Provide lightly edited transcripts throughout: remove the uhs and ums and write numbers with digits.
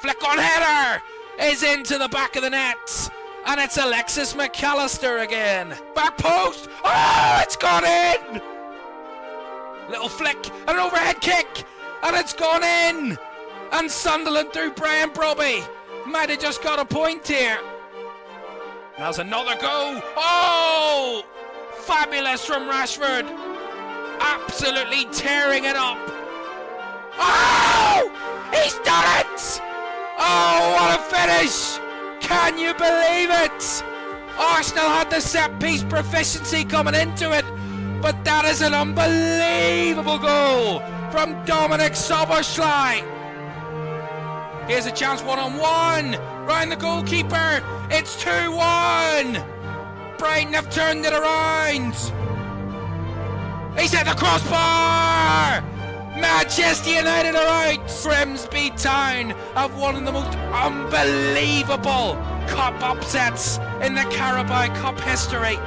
flick on header is into the back of the net. And it's Alexis McAllister again. Back post. Oh, it's gone in. Little flick and an overhead kick. And it's gone in. And Sunderland through Brian Brobby might have just got a point here. There's another go. Oh, fabulous from Rashford. Absolutely tearing it up. Oh, he's done it. Oh, what a finish. Can you believe it? Arsenal had the set piece proficiency coming into it, but that is an unbelievable goal from Dominic Szoboszlai. Here's a chance one-on-one. Round the goalkeeper. It's 2-1. Brighton have turned it around. He's at the crossbar. Manchester United are out. Grimsby Town have one of the most unbelievable cup upsets in the Carabao Cup history.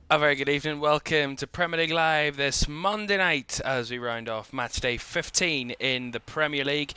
A very good evening, welcome to Premier League Live this Monday night as we round off match day 15 in the Premier League.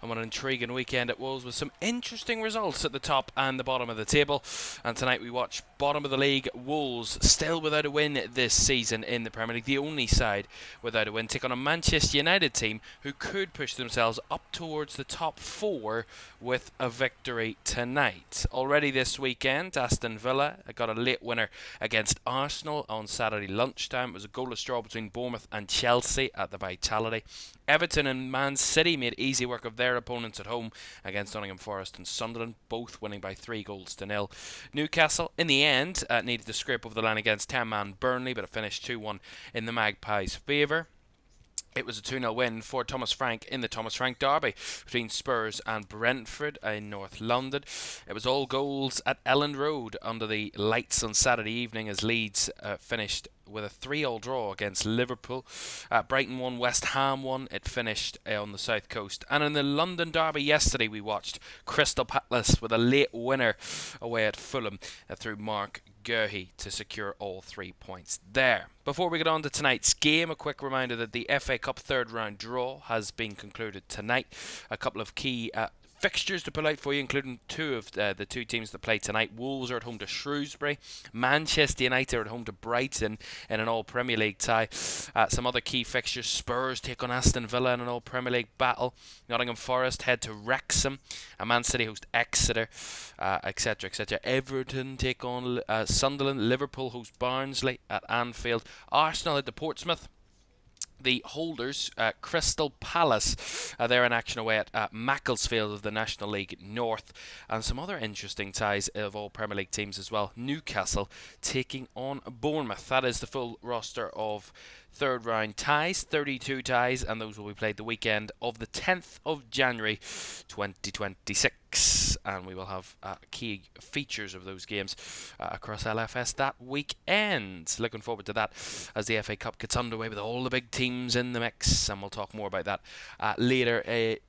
And what an intriguing weekend it was with some interesting results at the top and the bottom of the table. And tonight we watch bottom of the league Wolves, still without a win this season in the Premier League, the only side without a win, take on a Manchester United team who could push themselves up towards the top four with a victory tonight. Already this weekend, Aston Villa got a late winner against Arsenal on Saturday lunchtime. It was a goalless draw between Bournemouth and Chelsea at the Vitality. Everton and Man City made easy work of their opponents at home against Nottingham Forest and Sunderland, both winning by 3-0. Newcastle, in the end, needed to scrape over the line against 10-man Burnley, but it finished 2-1 in the Magpies' favour. It was a 2-0 win for Thomas Frank in the Thomas Frank derby between Spurs and Brentford in North London. It was all goals at Elland Road under the lights on Saturday evening as Leeds finished with a 3-3 draw against Liverpool. Brighton won, West Ham won. It finished on the south coast. And in the London derby yesterday we watched Crystal Palace with a late winner away at Fulham through Mark Guehi to secure all 3 points there. Before we get on to tonight's game, a quick reminder that the FA Cup third round draw has been concluded tonight. A couple of key fixtures to pull out for you, including two of the two teams that play tonight. Wolves are at home to Shrewsbury. Manchester United are at home to Brighton in an all-Premier League tie. Some other key fixtures: Spurs take on Aston Villa in an all-Premier League battle. Nottingham Forest head to Wrexham. Man City host Exeter, etc., etc. Everton take on Sunderland. Liverpool host Barnsley at Anfield. Arsenal head to Portsmouth. The holders, Crystal Palace, they're in action away at Macclesfield of the National League North. And some other interesting ties of all Premier League teams as well. Newcastle taking on Bournemouth. That is the full roster of third round ties, 32 ties, and those will be played the weekend of the 10th of January 2026. And we will have key features of those games across LFS that weekend. Looking forward to that as the FA Cup gets underway with all the big teams in the mix, and we'll talk more about that later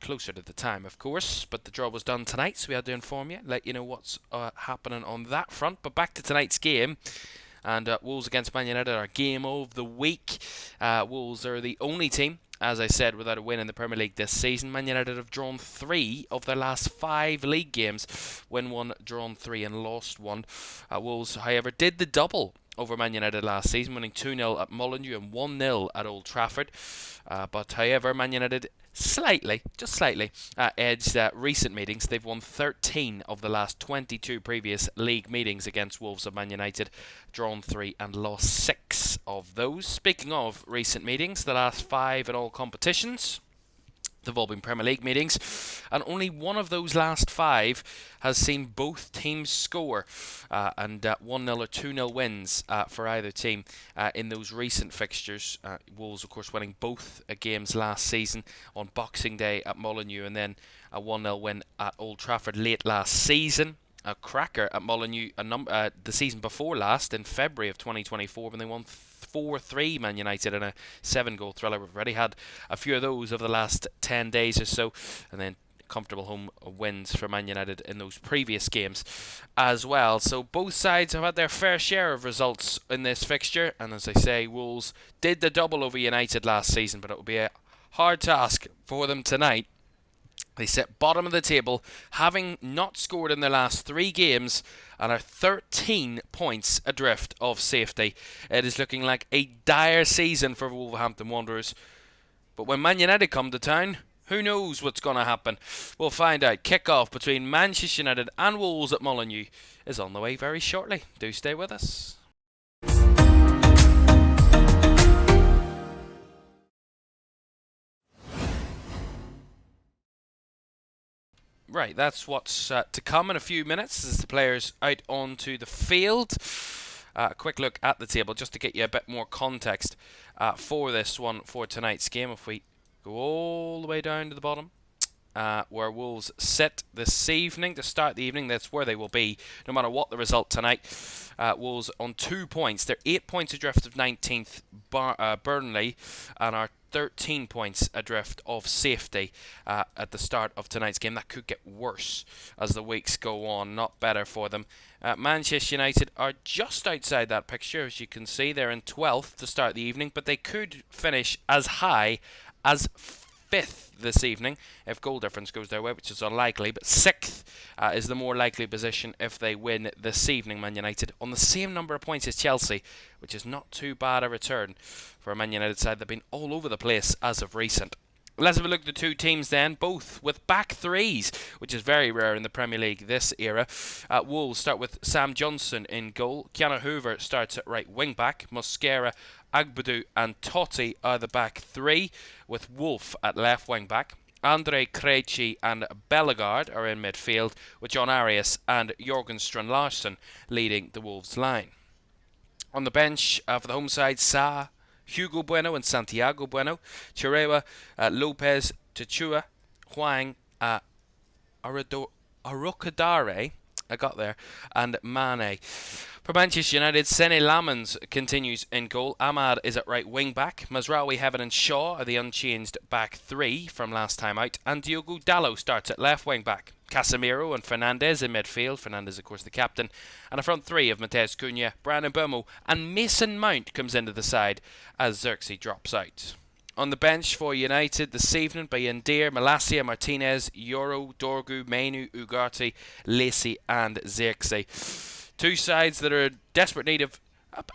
closer to the time, of course. But the draw was done tonight, so we had to inform you, let you know what's happening on that front. But back to tonight's game. And Wolves against Man United, our game of the week. Wolves are the only team, as I said, without a win in the Premier League this season. Man United have drawn 3 of their last 5 league games. Win 1, drawn 3 and lost 1. Wolves, however, did the double over Man United last season, winning 2-0 at Molineux and 1-0 at Old Trafford. But however, Man United just slightly edged recent meetings. They've won 13 of the last 22 previous league meetings against Wolves of Man United, drawn 3 and lost 6 of those. Speaking of recent meetings, the last 5 in all competitions, they've all been Premier League meetings, and only one of those last 5 has seen both teams score, and 1-0 or 2-0 wins for either team in those recent fixtures. Wolves, of course, winning both games last season on Boxing Day at Molineux, and then a 1-0 win at Old Trafford late last season. A cracker at Molineux the season before last, in February of 2024, when they won 4-3 Man United in a 7-goal thriller. We've already had a few of those over the last 10 days or so, and then comfortable home wins for Man United in those previous games as well. So both sides have had their fair share of results in this fixture, and as I say, Wolves did the double over United last season, but it will be a hard task for them tonight. They sit bottom of the table, having not scored in their last 3 games, and are 13 points adrift of safety. It is looking like a dire season for Wolverhampton Wanderers. But when Man United come to town, who knows what's going to happen? We'll find out. Kick-off between Manchester United and Wolves at Molineux is on the way very shortly. Do stay with us. Right, that's what's to come in a few minutes as the players out onto the field. A quick look at the table just to get you a bit more context for this one, for tonight's game. If we go all the way down to the bottom, where Wolves sit this evening to start the evening, that's where they will be no matter what the result tonight. Wolves on 2 points. They're 8 points adrift of 19th Burnley, and are 13 points adrift of safety at the start of tonight's game. That could get worse as the weeks go on, not better for them. Manchester United are just outside that picture, as you can see. They're in 12th to start the evening, but they could finish as high as 5th this evening if goal difference goes their way, which is unlikely, but 6th is the more likely position if they win this evening. Man United on the same number of points as Chelsea, which is not too bad a return for a Man United side. They've been all over the place as of recent. Let's have a look at the two teams then, both with back threes, which is very rare in the Premier League this era. Wolves start with Sam Johnson in goal. Keanu Hoover starts at right wing back. Mosquera, Agbadu and Totti are the back three, with Wolf at left wing back. Andre Krejci and Bellegarde are in midfield, with John Arias and Jorgen Strand Larsen leading the Wolves line. On the bench for the home side, Sa, Hugo Bueno and Santiago Bueno, Chirewa, Lopez, Tchua, Huang, Arokadare, I got there, and Mane. For Manchester United, Sene Lamans continues in goal. Ahmad is at right wing back. Mazraoui, Heaven and Shaw are the unchanged back three from last time out. And Diogo Dalot starts at left wing back. Casemiro and Fernandes in midfield. Fernandes, of course, the captain. And a front three of Matheus Cunha, Brandon Mbeumo and Mason Mount comes into the side as Xerxes drops out. On the bench for United this evening, Bayendir, Malacia, Martinez, Yoro, Dorgu, Mainu, Ugarte, Lacey and Xerxes. Two sides that are in desperate need of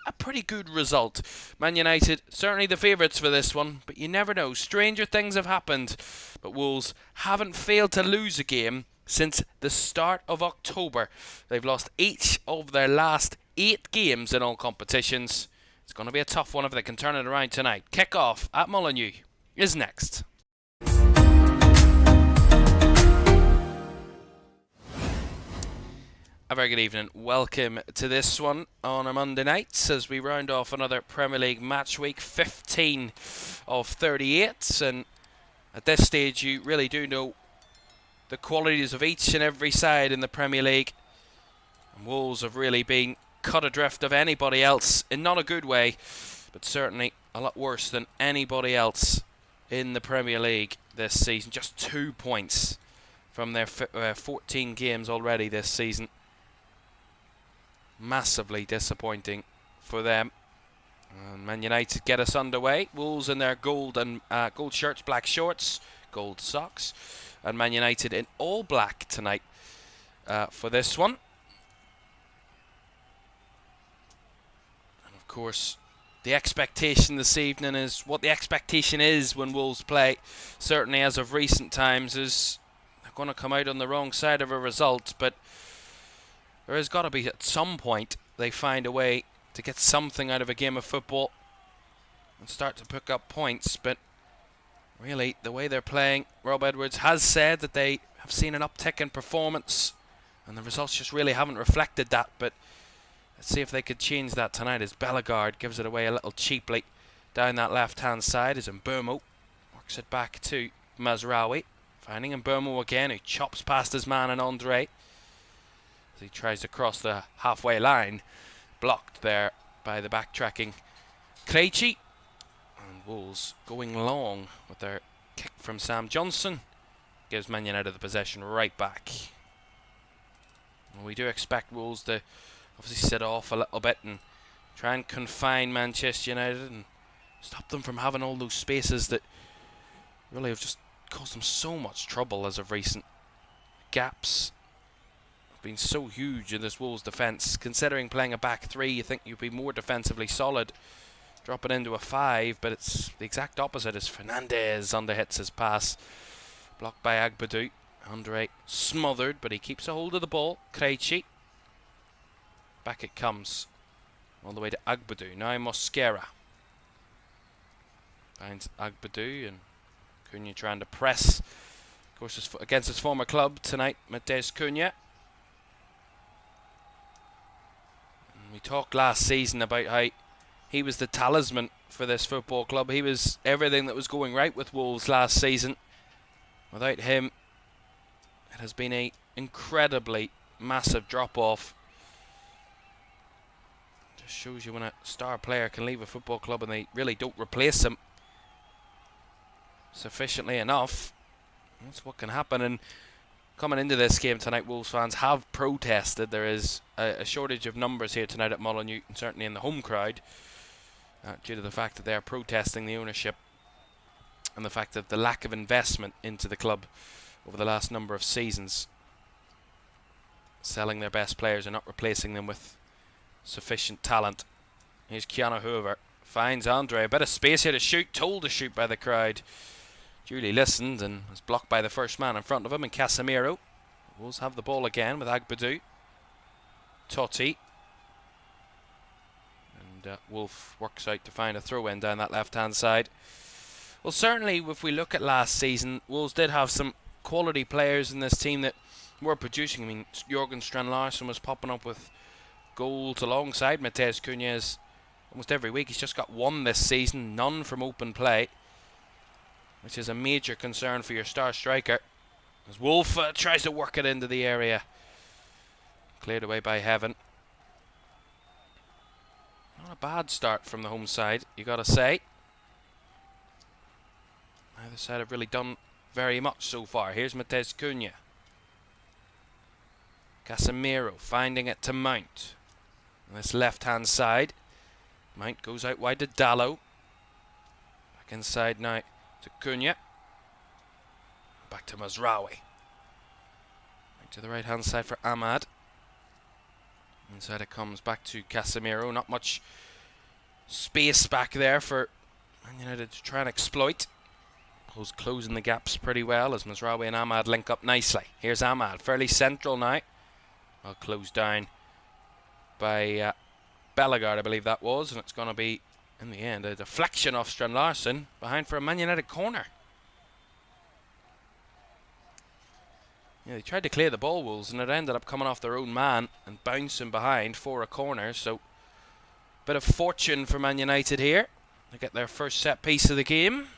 a pretty good result. Man United, certainly the favourites for this one, but you never know. Stranger things have happened. But Wolves haven't failed to lose a game since the start of October. They've lost each of their last 8 games in all competitions. It's going to be a tough one if they can turn it around tonight. Kick-off at Molineux is next. A very good evening. Welcome to this one on a Monday night as we round off another Premier League match week, 15 of 38. And at this stage, you really do know the qualities of each and every side in the Premier League. And Wolves have really been cut adrift of anybody else in not a good way, but certainly a lot worse than anybody else in the Premier League this season. Just 2 points from their 14 games already this season. Massively disappointing for them. And Man United get us underway. Wolves in their gold shirts, black shorts, gold socks, and Man United in all black tonight for this one. course, the expectation this evening is what the expectation is when Wolves play. Certainly as of recent times is they're going to come out on the wrong side of a result, but there has got to be at some point they find a way to get something out of a game of football and start to pick up points. But really, the way they're playing, Rob Edwards has said that they have seen an uptick in performance, and the results just really haven't reflected that. But let's see if they could change that tonight as Bellegarde gives it away a little cheaply down that left-hand side as Mbermo works it back to Mazraoui. Finding Mbermo again, who chops past his man and Andre as he tries to cross the halfway line. Blocked there by the backtracking Krejci. And Wolves going long with their kick from Sam Johnson. Gives Man United the possession right back. And we do expect Wolves to obviously sit off a little bit and try and confine Manchester United and stop them from having all those spaces that really have just caused them so much trouble as of recent. Gaps have been so huge in this Wolves defence. Considering playing a back three, you think you'd be more defensively solid. Drop it into a 5, but it's the exact opposite as Fernandez underhits his pass. Blocked by Agbadou. Andre smothered, but he keeps a hold of the ball. Krejci. Back it comes. All the way to Agbadou. Now Mosquera. Finds Agbadou and Cunha trying to press. Of course, against his former club tonight, Matheus Cunha. And we talked last season about how he was the talisman for this football club. He was everything that was going right with Wolves last season. Without him, it has been an incredibly massive drop-off. Just shows you when a star player can leave a football club and they really don't replace him sufficiently enough. That's what can happen. And coming into this game tonight, Wolves fans have protested. There is a shortage of numbers here tonight at Molineux, and certainly in the home crowd, due to the fact that they are protesting the ownership and the fact that the lack of investment into the club over the last number of seasons, selling their best players and not replacing them with sufficient talent. Here's Keanu Hoover, finds Andre, a bit of space here to shoot, told to shoot by the crowd. Duly listened and was blocked by the first man in front of him, and Casemiro. Wolves have the ball again with Agbadou. Totti. And Wolf works out to find a throw-in down that left-hand side. Well, certainly if we look at last season, Wolves did have some quality players in this team that were producing. I mean, Jørgen Strand Larsen was popping up with goals alongside Matheus Cunha almost every week. He's just got one this season, none from open play, which is a major concern for your star striker. As Wolf tries to work it into the area. Cleared away by Heaven. Not a bad start from the home side, you got to say. Neither side have really done very much so far. Here's Matheus Cunha. Casemiro finding it to Mount. On this left-hand side. Mount goes out wide to Dalot. Back inside now to Cunha. Back to Mazraoui. Back to the right-hand side for Ahmad. Inside it comes back to Casemiro. Not much space back there for Man United to try and exploit. Closing the gaps pretty well as Mazraoui and Ahmad link up nicely. Here's Ahmad, fairly central now. Well, closed down by Bellegarde, I believe that was, and it's going to be, in the end, a deflection off Strand Larsen behind for a Man United corner. Yeah, they tried to clear the ball, Wolves, and it ended up coming off their own man and bouncing behind for a corner. So, bit of fortune for Man United here. They get their first set piece of the game.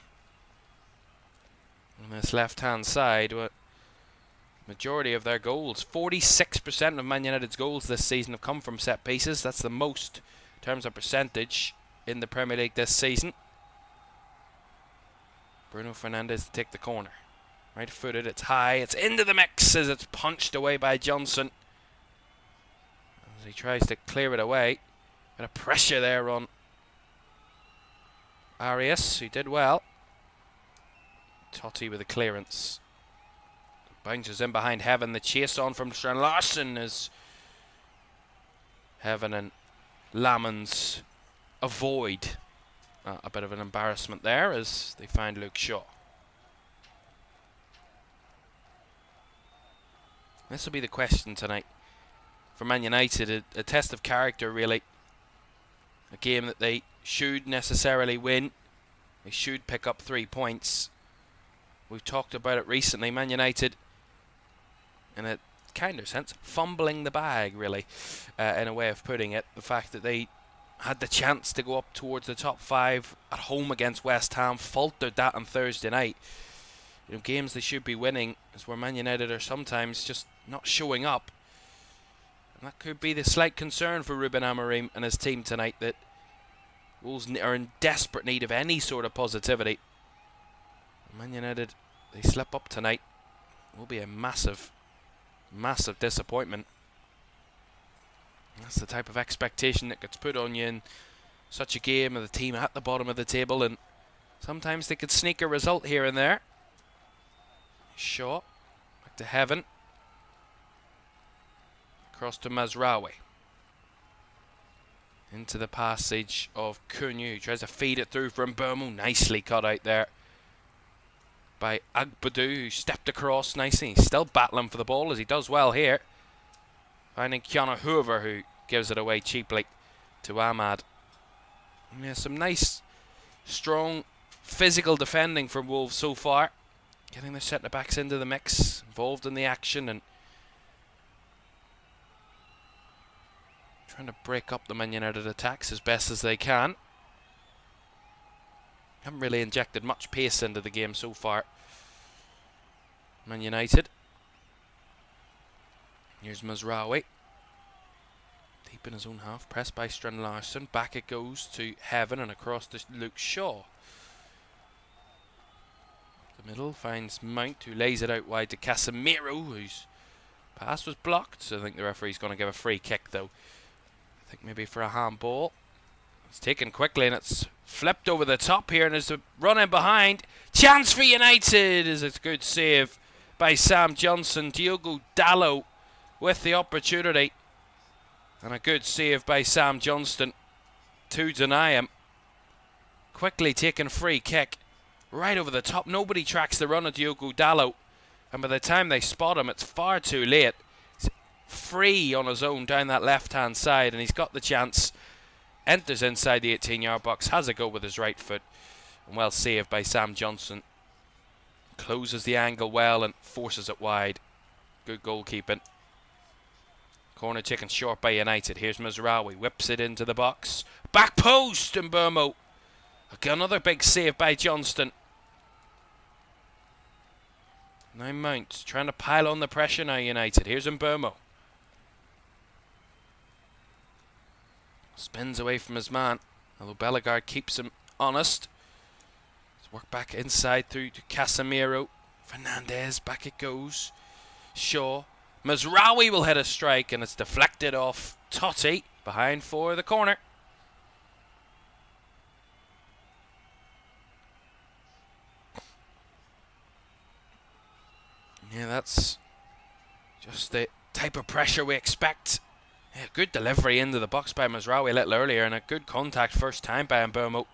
On this left-hand side, majority of their goals, 46% of Man United's goals this season have come from set pieces. That's the most in terms of percentage in the Premier League this season. Bruno Fernandes to take the corner. Right-footed, it's high, it's into the mix as it's punched away by Johnson. As he tries to clear it away. Bit of pressure there on Arias, who did well. Totti with a clearance. Bounces in behind Heaven. The chase on from Strand Larsen as Heaven and Lamans avoid a bit of an embarrassment there as they find Luke Shaw. This will be the question tonight for Man United, a test of character really. A game that they should necessarily win. They should pick up 3 points. We've talked about it recently. Man United, in a kind of sense, fumbling the bag really, in a way of putting it. The fact that they had the chance to go up towards the top 5 at home against West Ham, faltered that on Thursday night. You know, games they should be winning is where Man United are sometimes just not showing up. And that could be the slight concern for Ruben Amorim and his team tonight, that Wolves are in desperate need of any sort of positivity. Man United, they slip up tonight, it will be a massive, massive disappointment. That's the type of expectation that gets put on you in such a game, of the team at the bottom of the table, and sometimes they could sneak a result here and there. Shaw, back to Heaven. Across to Mazraoui. Into the passage of Molineux. Tries to feed it through from Mbeumo. Nicely cut out there by Agbadou, who stepped across nicely. He's still battling for the ball, as he does well here. Finding Keanu Hoover, who gives it away cheaply to Ahmad. Yeah, some nice, strong, physical defending from Wolves so far. Getting the centre-backs into the mix, involved in the action, and trying to break up the Man United attacks as best as they can. Haven't really injected much pace into the game so far, Man United. Here's Mazraoui. Deep in his own half, pressed by Strand Larsen. Back it goes to Heaven and across to Luke Shaw. The middle finds Mount, who lays it out wide to Casemiro, whose pass was blocked. So I think the referee's going to give a free kick though. I think maybe for a handball. It's taken quickly and it's flipped over the top here, and there's a run in behind. Chance for United is a good save by Sam Johnson. Diogo Dalot with the opportunity, and a good save by Sam Johnston to deny him. Quickly taken free kick right over the top. Nobody tracks the run of Diogo Dalot, and by the time they spot him, it's far too late. He's free on his own down that left hand side, and he's got the chance. Enters inside the 18-yard box, has a go with his right foot, and well saved by Sam Johnson. Closes the angle well and forces it wide. Good goalkeeping. Corner taken short by United. Here's Mazraoui, whips it into the box. Back post, and Mbeumo. Another big save by Johnston. Now Mount trying to pile on the pressure now, United. Here's Mbeumo. Spins away from his man, although Bellegarde keeps him honest. Let's work back inside through to Casemiro. Fernandez, back it goes. Shaw. Mazraoui will hit a strike, and it's deflected off Totti, behind for the corner. Yeah, that's just the type of pressure we expect. Yeah, good delivery into the box by Mazraoui a little earlier, and a good contact first time by Mbeumo.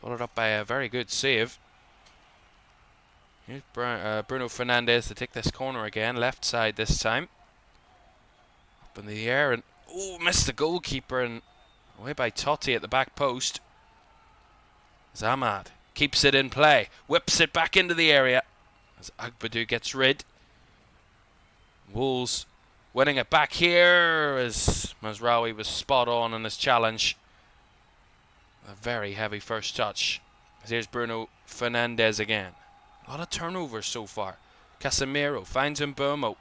Followed up by a very good save. Here's Bruno Fernandes to take this corner again, left side this time. Up in the air, and missed the goalkeeper, and away by Totti at the back post. Ahmad keeps it in play, whips it back into the area as Agbadou gets rid. Wolves winning it back here as Mazraoui was spot on in his challenge. A very heavy first touch. Here's Bruno Fernandes again. A lot of turnovers so far. Casemiro finds Mbeumo.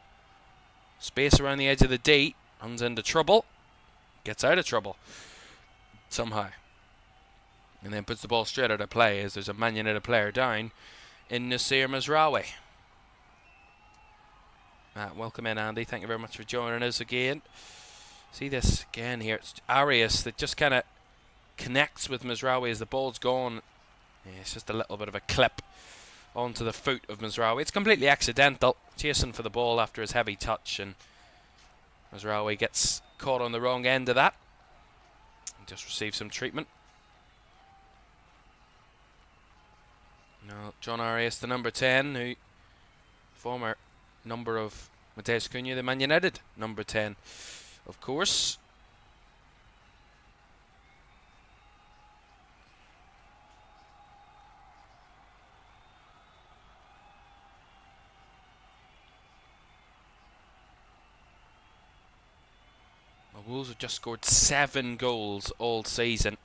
Space around the edge of the D. Runs into trouble. Gets out of trouble somehow. And then puts the ball straight out of play as there's a Man United player down in Nasser Mazraoui. Welcome in, Andy. Thank you very much for joining us again. See this again here. It's Arias that just kind of connects with Mazraoui as the ball's gone. Yeah, it's just a little bit of a clip onto the foot of Mazraoui. It's completely accidental. Chasing for the ball after his heavy touch, and Mazraoui gets caught on the wrong end of that. And just receives some treatment. John Arias, the number 10, who former number of Mateus Cunha, the Man United number 10, of course. The Wolves have just scored 7 goals all season.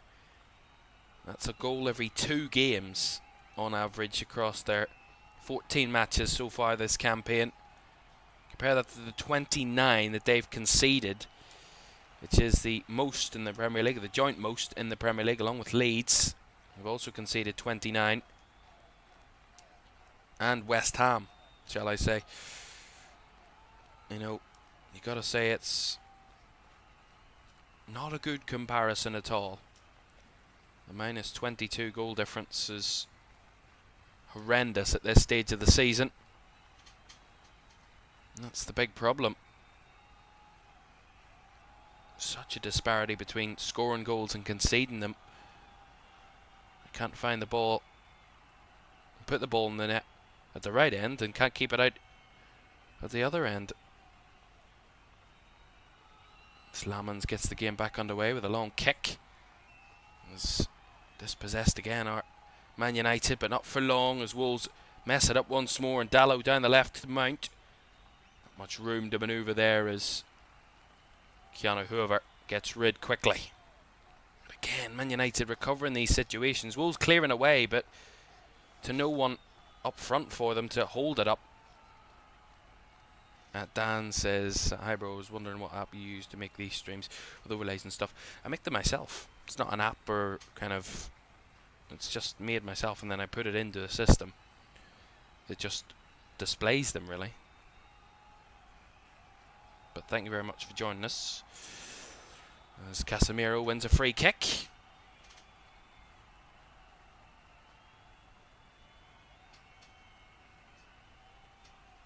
That's a goal every 2 games on average across their 14 matches so far this campaign. Compare that to the 29 that they've conceded, which is the most in the Premier League, the joint most in the Premier League, along with Leeds. They've also conceded 29. And West Ham, shall I say. You know, you got to say it's not a good comparison at all. The minus 22 goal difference is horrendous at this stage of the season. That's the big problem. Such a disparity between scoring goals and conceding them. You can't find the ball, put the ball in the net at the right end, and can't keep it out at the other end. Slamans gets the game back underway with a long kick. Is dispossessed again, are Man United, but not for long, as Wolves mess it up once more, and Dallow down the left to Mount. Not much room to manoeuvre there as Keanu Hoover gets rid quickly. But again, Man United recovering these situations. Wolves clearing away, but to no one up front for them to hold it up. Dan says, hi bro, I was wondering what app you use to make these streams with overlays and stuff. I make them myself. It's not an app or kind of, it's just made myself, and then I put it into a system that just displays them really. But thank you very much for joining us as Casemiro wins a free kick.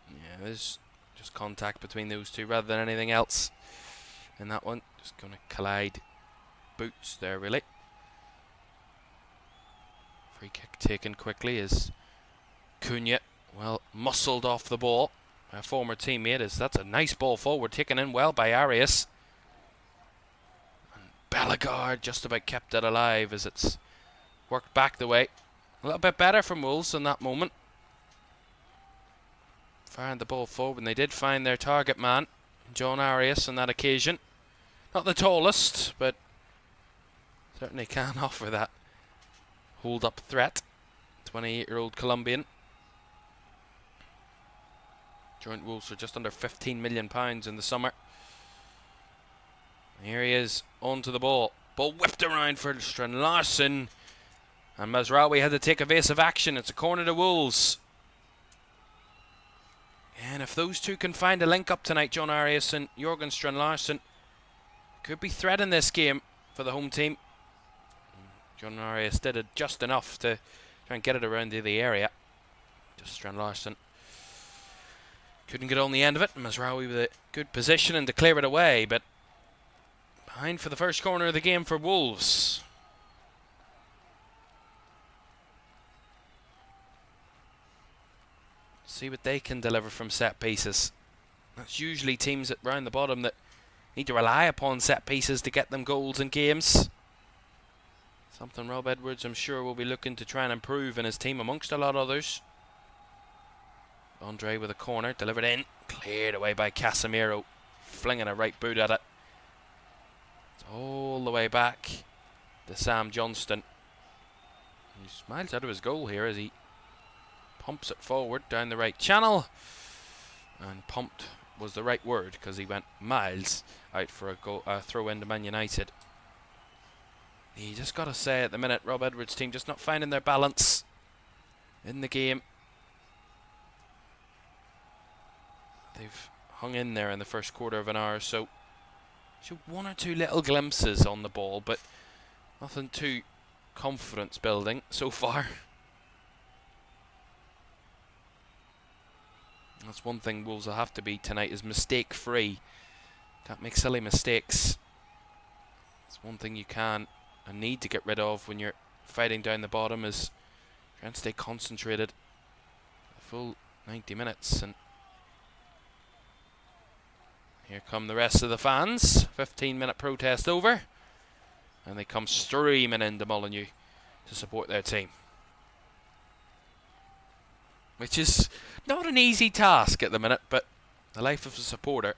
Yeah, there's just contact between those two rather than anything else in that one. Just going to collide boots there really. Free kick taken quickly as Cunha, well, muscled off the ball. A former teammate, as that's a nice ball forward, taken in well by Arias. And Bellegarde just about kept it alive as it's worked back the way. A little bit better from Wolves in that moment. Firing the ball forward, and they did find their target man, John Arias, on that occasion. Not the tallest, but certainly can offer that hold-up threat. 28-year-old Colombian. Joint Wolves for just under £15 million in the summer. Here he is, onto the ball. Ball whipped around for Stranlarsson. And Mazraoui had to take evasive action. It's a corner to Wolves. And if those two can find a link up tonight, John Arias and Jorgen Stranlarsson, could be threading this game for the home team. John Arias did it just enough to try and get it around the area. Just Stranlarsson couldn't get on the end of it. Mazraoui with a good position and to clear it away, but behind for the first corner of the game for Wolves. See what they can deliver from set pieces. That's usually teams at round the bottom that need to rely upon set pieces to get them goals in games. Something Rob Edwards, I'm sure, will be looking to try and improve in his team amongst a lot of others. Andre with a corner, delivered in, cleared away by Casemiro, flinging a right boot at it. It's all the way back to Sam Johnston. He smiles out of his goal here as he pumps it forward down the right channel. And pumped was the right word because he went miles out for a throw into Man United. You just got to say at the minute, Rob Edwards' team just not finding their balance in the game. They've hung in there in the first quarter of an hour or so. Showed one or two little glimpses on the ball, but nothing too confidence building so far. That's one thing Wolves will have to be tonight, is mistake free. Can't make silly mistakes. It's one thing you can and need to get rid of when you're fighting down the bottom, is Trying to stay concentrated the full 90 minutes. And here come the rest of the fans. 15-minute protest over. And they come streaming into Molineux to support their team. Which is not an easy task at the minute, but the life of a supporter.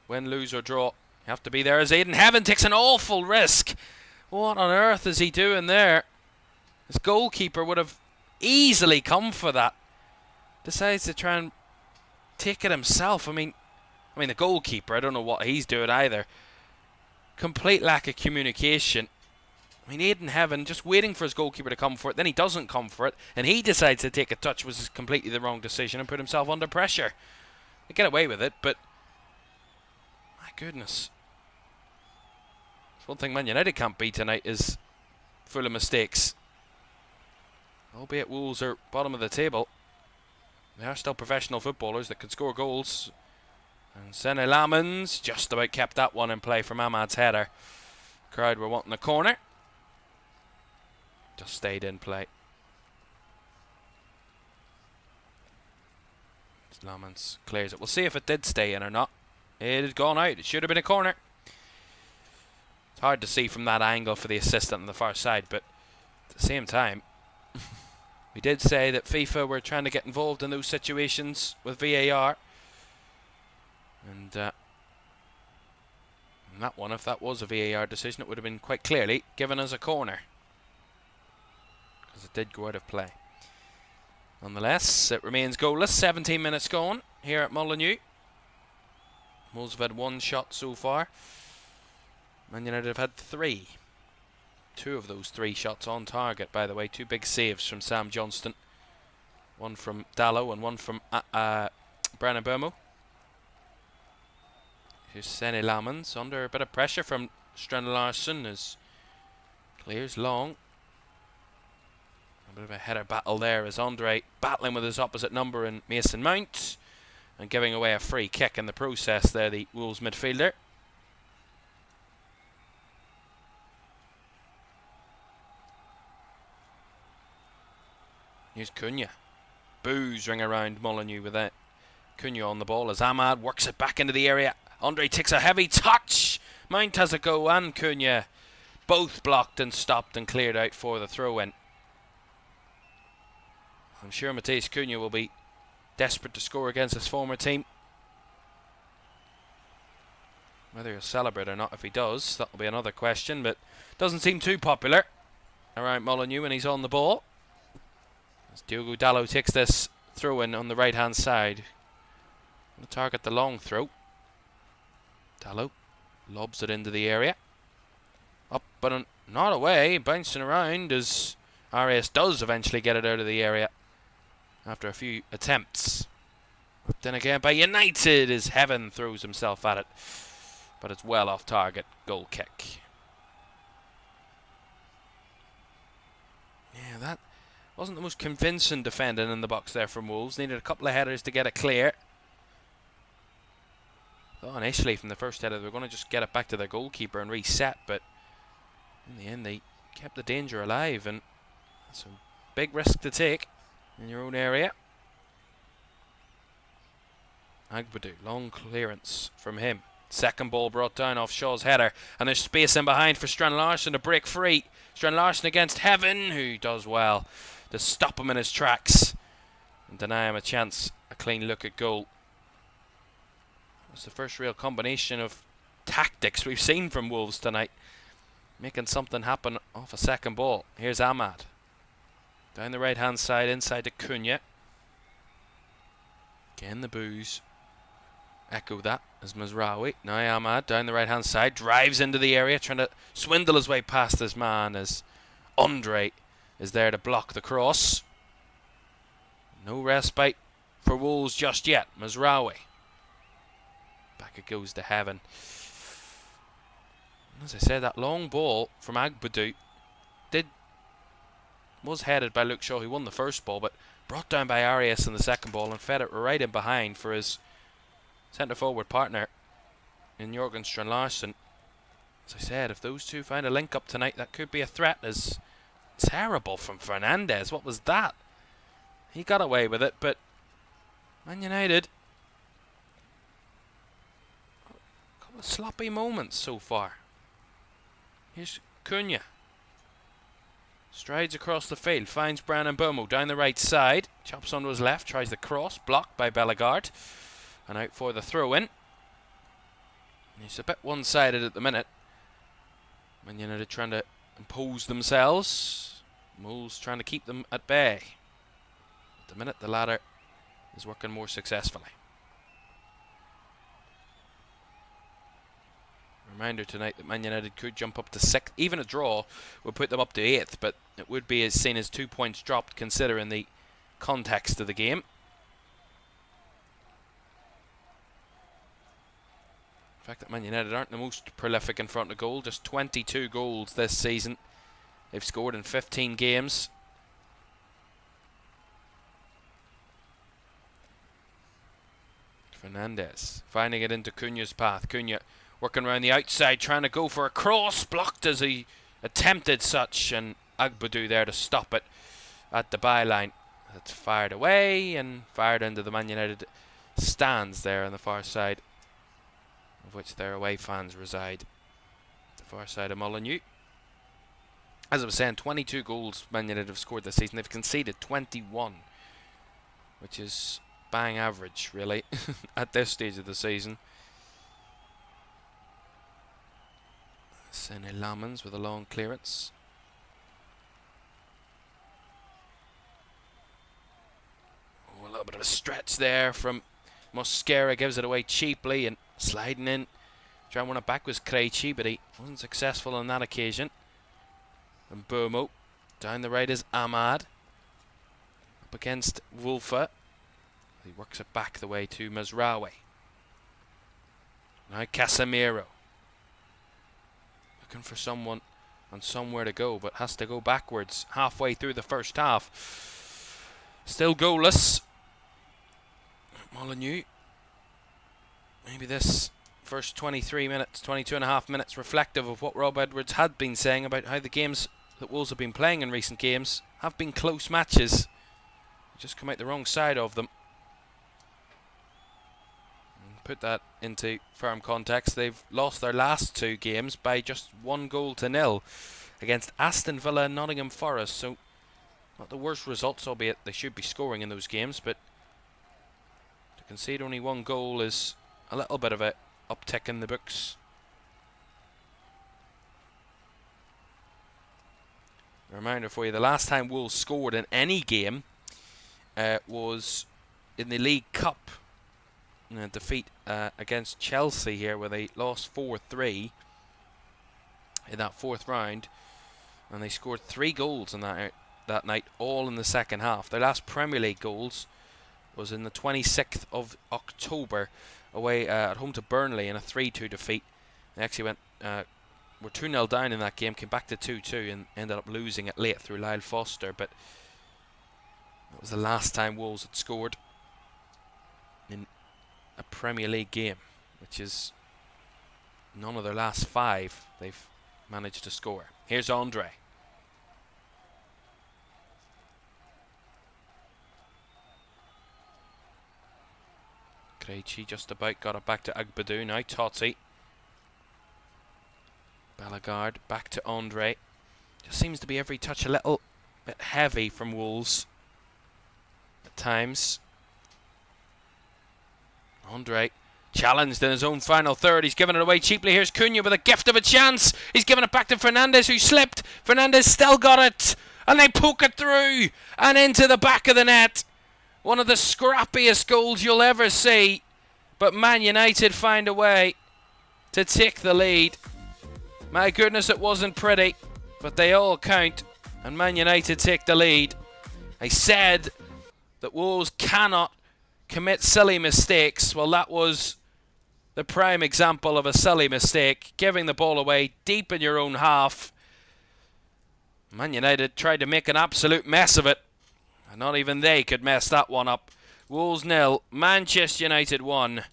Win, lose or draw, you have to be there as Aidan Heaven takes an awful risk. What on earth is he doing there? His goalkeeper would have easily come for that. Decides to try and take it himself. I mean the goalkeeper, I don't know what he's doing either. Complete lack of communication. I mean, Aidan Heaven just waiting for his goalkeeper to come for it, then he doesn't come for it, and he decides to take a touch, was completely the wrong decision, and put himself under pressure. They get away with it, but my goodness. One thing Man United can't be tonight is full of mistakes. Albeit Wolves are bottom of the table, they are still professional footballers that can score goals. And Sene Lamans just about kept that one in play from Ahmad's header. Crowd were wanting a corner. Just stayed in play. Lamans clears it. We'll see if it did stay in or not. It had gone out. It should have been a corner. It's hard to see from that angle for the assistant on the far side, but at the same time, we did say that FIFA were trying to get involved in those situations with VAR. And that one, if that was a VAR decision, it would have been quite clearly given as a corner, because it did go out of play. Nonetheless, it remains goalless. 17 minutes gone here at Molineux. Wolves have had one shot so far. Man United have had three. Two of those three shots on target, by the way. Two big saves from Sam Johnston. One from Dallow and one from Brandon Burmo. Here's Sene Lamans under a bit of pressure from Stren Larsson as clears long. A bit of a header battle there as Andre battling with his opposite number in Mason Mount and giving away a free kick in the process there, the Wolves midfielder. Here's Cunha. Boos ring around Molineux with that. Cunha on the ball as Ahmad works it back into the area. Andre takes a heavy touch. Mount has a go and Cunha. Both blocked and stopped and cleared out for the throw-in. I'm sure Matthijs Cunha will be desperate to score against his former team. Whether he'll celebrate or not, if he does, that'll be another question, but doesn't seem too popular around Molineux when he's on the ball. As Diogo Dallow takes this throw-in on the right-hand side. Going to target the long throw. Dallow lobs it into the area. Up but not away, bouncing around as RS does eventually get it out of the area after a few attempts. But then again by United as Heaven throws himself at it. But it's well off target. Goal kick. Yeah, that wasn't the most convincing defending in the box there from Wolves. Needed a couple of headers to get it clear. Thought initially from the first header they were going to just get it back to their goalkeeper and reset, but in the end they kept the danger alive, and that's a big risk to take in your own area. Agbadou, long clearance from him. Second ball brought down off Shaw's header, and there's space in behind for Stren Larsson to break free. Stren Larsson against Heaven, who does well to stop him in his tracks and deny him a chance, a clean look at goal. It's the first real combination of tactics we've seen from Wolves tonight, making something happen off a second ball. Here's Ahmad down the right hand side inside to Cunha. Again the boos echo that as Mazraoui. Now Ahmad down the right hand side drives into the area trying to swindle his way past his man as Andre is there to block the cross. No respite for Wolves just yet. Mazraoui. Back it goes to Heaven. As I said, that long ball from Agbadou was headed by Luke Shaw, who won the first ball, but brought down by Arias in the second ball and fed it right in behind for his centre forward partner in Jørgen Stren Larsson. As I said, if those two find a link up tonight, that could be a threat, as Terrible from Fernandes. What was that? He got away with it, but Man United, a couple of sloppy moments so far. Here's Cunha. Strides across the field, finds Bryan Mbeumo down the right side. Chops onto his left, tries the cross, blocked by Bellegarde. And out for the throw-in. He's a bit one-sided at the minute. Man United trying to impose themselves. Moles trying to keep them at bay. At the minute, the latter is working more successfully. Reminder tonight that Man United could jump up to 6th. Even a draw would put them up to 8th, but it would be as seen as 2 points dropped considering the context of the game. The fact that Man United aren't the most prolific in front of goal, just 22 goals this season. They've scored in 15 games. Fernandes finding it into Cunha's path. Cunha working around the outside, trying to go for a cross, blocked as he attempted such, and Agbadou there to stop it at the byline. It's fired away and fired into the Man United stands there on the far side, of which their away fans reside. The far side of Molineux. As I was saying, 22 goals Man United have scored this season. They've conceded 21, which is bang average, really, at this stage of the season. Sene Lamans with a long clearance. Oh, a little bit of a stretch there from Mosquera, gives it away cheaply and sliding in. Trying to run it back was Krejci, but he wasn't successful on that occasion. And Mbeumo. Down the right is Ahmad. Up against Wolfe. He works it back the way to Mazraoui. Now Casemiro. Looking for someone and somewhere to go, but has to go backwards halfway through the first half. Still goalless. Molineux. Maybe this first 23 minutes, 22 and a half minutes reflective of what Rob Edwards had been saying about how the games that Wolves have been playing in recent games have been close matches. Just come out the wrong side of them. And put that into firm context, they've lost their last 2 games by just 1-0 against Aston Villa and Nottingham Forest. So not the worst results, albeit they should be scoring in those games, but to concede only 1 goal is a little bit of a uptick in the books. A reminder for you, the last time Wolves scored in any game was in the League Cup. Defeat against Chelsea here, where they lost 4-3 in that 4th round. And they scored 3 goals in that night, all in the second half. Their last Premier League goals was in the 26th of October, away at home to Burnley in a 3-2 defeat. They actually were 2-0 down in that game, came back to 2-2 and ended up losing it late through Lyle Foster. But that was the last time Wolves had scored in a Premier League game, which is none of their last 5 they've managed to score. Here's Andre. Krejci just about got it back to Agbadou. Now Totti. Bellegarde back to Andre. Just seems to be every touch a little bit heavy from Wolves at times. Andre challenged in his own final third. He's given it away cheaply. Here's Cunha with a gift of a chance. He's given it back to Fernandes, who slipped. Fernandes still got it. And they poke it through and into the back of the net. One of the scrappiest goals you'll ever see. But Man United find a way to take the lead. My goodness, it wasn't pretty, but they all count, and Man United take the lead. I said that Wolves cannot commit silly mistakes. Well, that was the prime example of a silly mistake, giving the ball away deep in your own half. Man United tried to make an absolute mess of it, and not even they could mess that one up. Wolves 0, Manchester United 1.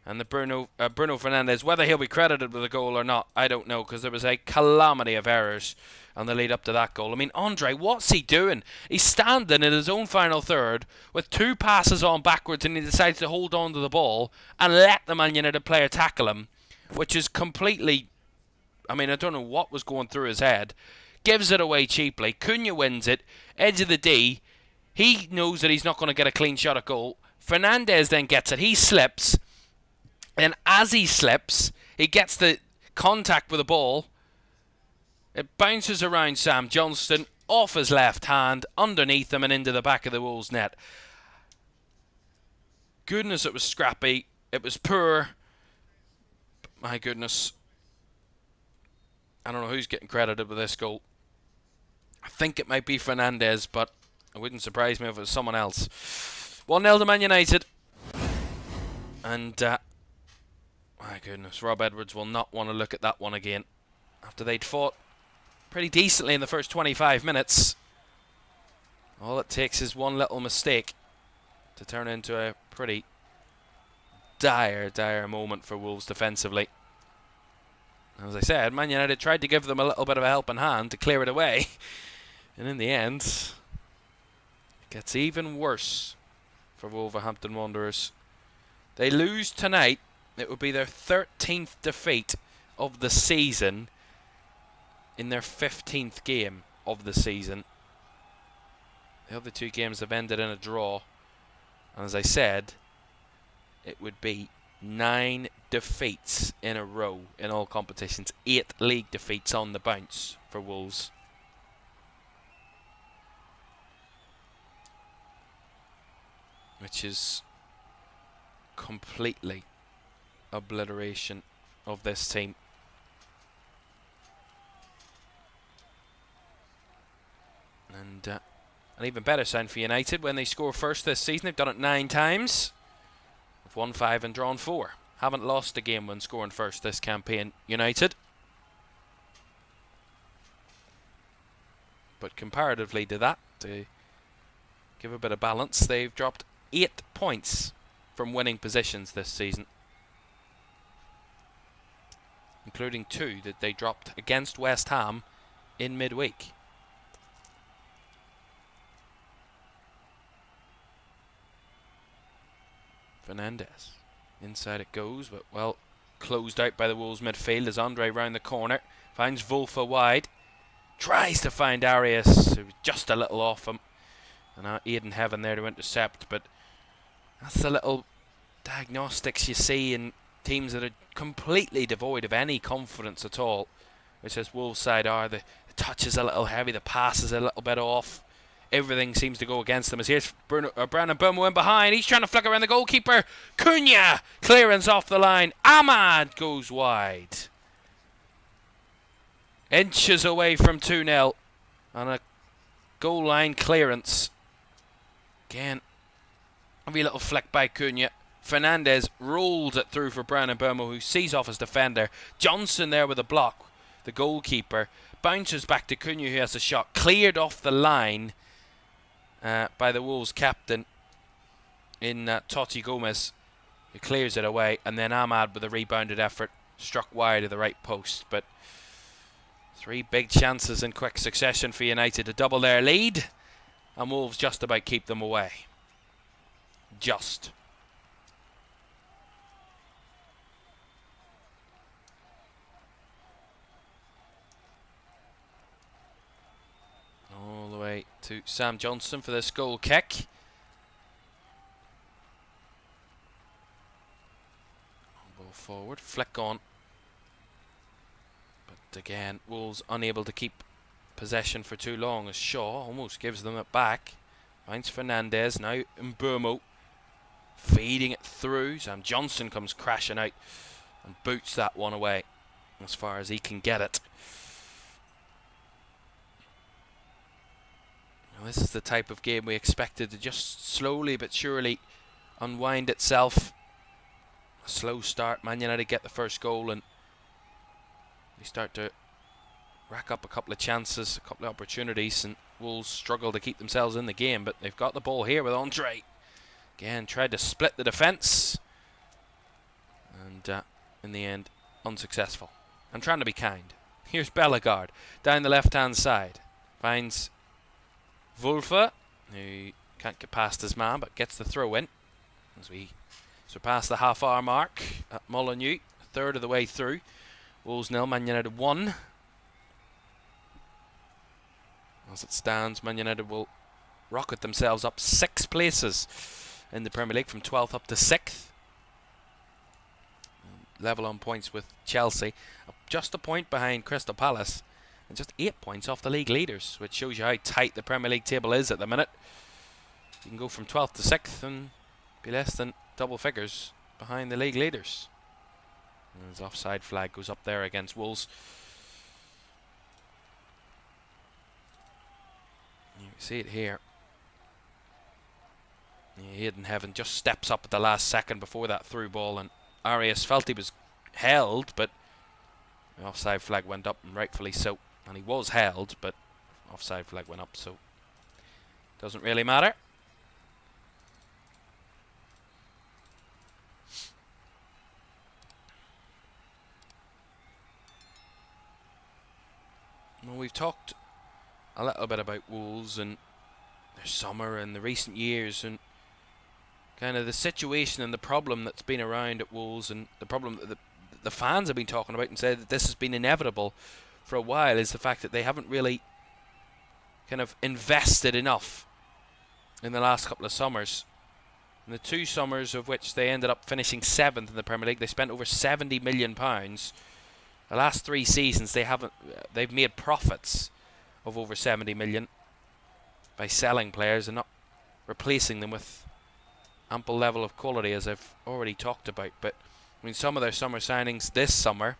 And the Bruno Fernandes, whether he'll be credited with a goal or not, I don't know, because there was a calamity of errors on the lead up to that goal. I mean, Andre, what's he doing? He's standing in his own final third with 2 passes on backwards, and he decides to hold on to the ball and let the Man United player tackle him, which is completely... I mean, I don't know what was going through his head. Gives it away cheaply. Cunha wins it. Edge of the D. He knows that he's not going to get a clean shot at goal. Fernandes then gets it. He slips. And as he slips, he gets the contact with the ball. It bounces around Sam Johnston, off his left hand, underneath him and into the back of the Wolves net. Goodness, it was scrappy. It was poor. My goodness. I don't know who's getting credited with this goal. I think it might be Fernandes, but it wouldn't surprise me if it was someone else. 1-0 to Man United. And... my goodness, Rob Edwards will not want to look at that one again. After they'd fought pretty decently in the first 25 minutes. All it takes is one little mistake to turn into a pretty dire moment for Wolves defensively. As I said, Man United tried to give them a little bit of a helping hand to clear it away. And in the end, it gets even worse for Wolverhampton Wanderers. They lose tonight. It would be their 13th defeat of the season in their 15th game of the season. The other 2 games have ended in a draw. And as I said, it would be 9 defeats in a row in all competitions. 8 league defeats on the bounce for Wolves. Which is completely obliteration of this team. And an even better sign for United when they score first this season. They've done it 9 times. They've won 5 and drawn 4. Haven't lost a game when scoring first this campaign, United. But comparatively to that, to give a bit of balance, they've dropped 8 points from winning positions this season, including 2 that they dropped against West Ham in midweek. Fernandes. Inside it goes, but well closed out by the Wolves midfield as Andre round the corner. Finds Wolfa wide. Tries to find Arias, who was just a little off him. And now Aidan Heaven there to intercept, but that's the little diagnostics you see in teams that are completely devoid of any confidence at all, which as Wolves side are. The touch is a little heavy, the pass is a little bit off. Everything seems to go against them. As here's Brandon Bomo in behind. He's trying to flick around the goalkeeper. Cunha, clearance off the line. Ahmad goes wide. Inches away from 2-0 on a goal line clearance. Again, a wee little flick by Cunha. Fernandes rolls it through for Brandon Bomo, who sees off his defender. Johnson there with a block, the goalkeeper. Bounces back to Cunha, who has a shot cleared off the line by the Wolves captain in Totti Gomez, who clears it away, and then Ahmad with a rebounded effort struck wide of the right post. But 3 big chances in quick succession for United to double their lead, and Wolves just about keep them away. Just. All the way to Sam Johnston for this goal kick. Ball forward, flick on. But again, Wolves unable to keep possession for too long as Shaw almost gives them it back. Finds Fernandes, now Mbomo feeding it through. Sam Johnston comes crashing out and boots that one away as far as he can get it. Now, this is the type of game we expected to just slowly but surely unwind itself. A slow start, Man United get the first goal and they start to rack up a couple of chances, a couple of opportunities, and Wolves struggle to keep themselves in the game, but they've got the ball here with Andre. Again, tried to split the defence. and in the end unsuccessful. I'm trying to be kind. Here's Bellegarde down the left-hand side. Finds Wulfa, who can't get past his man but gets the throw in as we surpass the half-hour mark at Molineux, a third of the way through. Wolves 0, Man United 1. As it stands, Man United will rocket themselves up 6 places in the Premier League, from 12th up to 6th. Level on points with Chelsea, just a point behind Crystal Palace, and just 8 points off the league leaders, which shows you how tight the Premier League table is at the minute. You can go from 12th to 6th and be less than double figures behind the league leaders. And his offside flag goes up there against Wolves. You can see it here. Hayden Heaven just steps up at the last second before that through ball, and Arias felt he was held, but the offside flag went up, and rightfully so. And he was held, but offside flag went up, so doesn't really matter. Well, we've talked a little bit about Wolves and their summer and the recent years, and kind of the situation and the problem that's been around at Wolves, and the problem that the fans have been talking about and said that this has been inevitable for a while, is the fact that they haven't really kind of invested enough in the last couple of summers. In the 2 summers of which they ended up finishing 7th in the Premier League, they spent over £70 million. The last 3 seasons they've made profits of over 70 million by selling players and not replacing them with ample level of quality, as I've already talked about. But I mean, some of their summer signings this summer,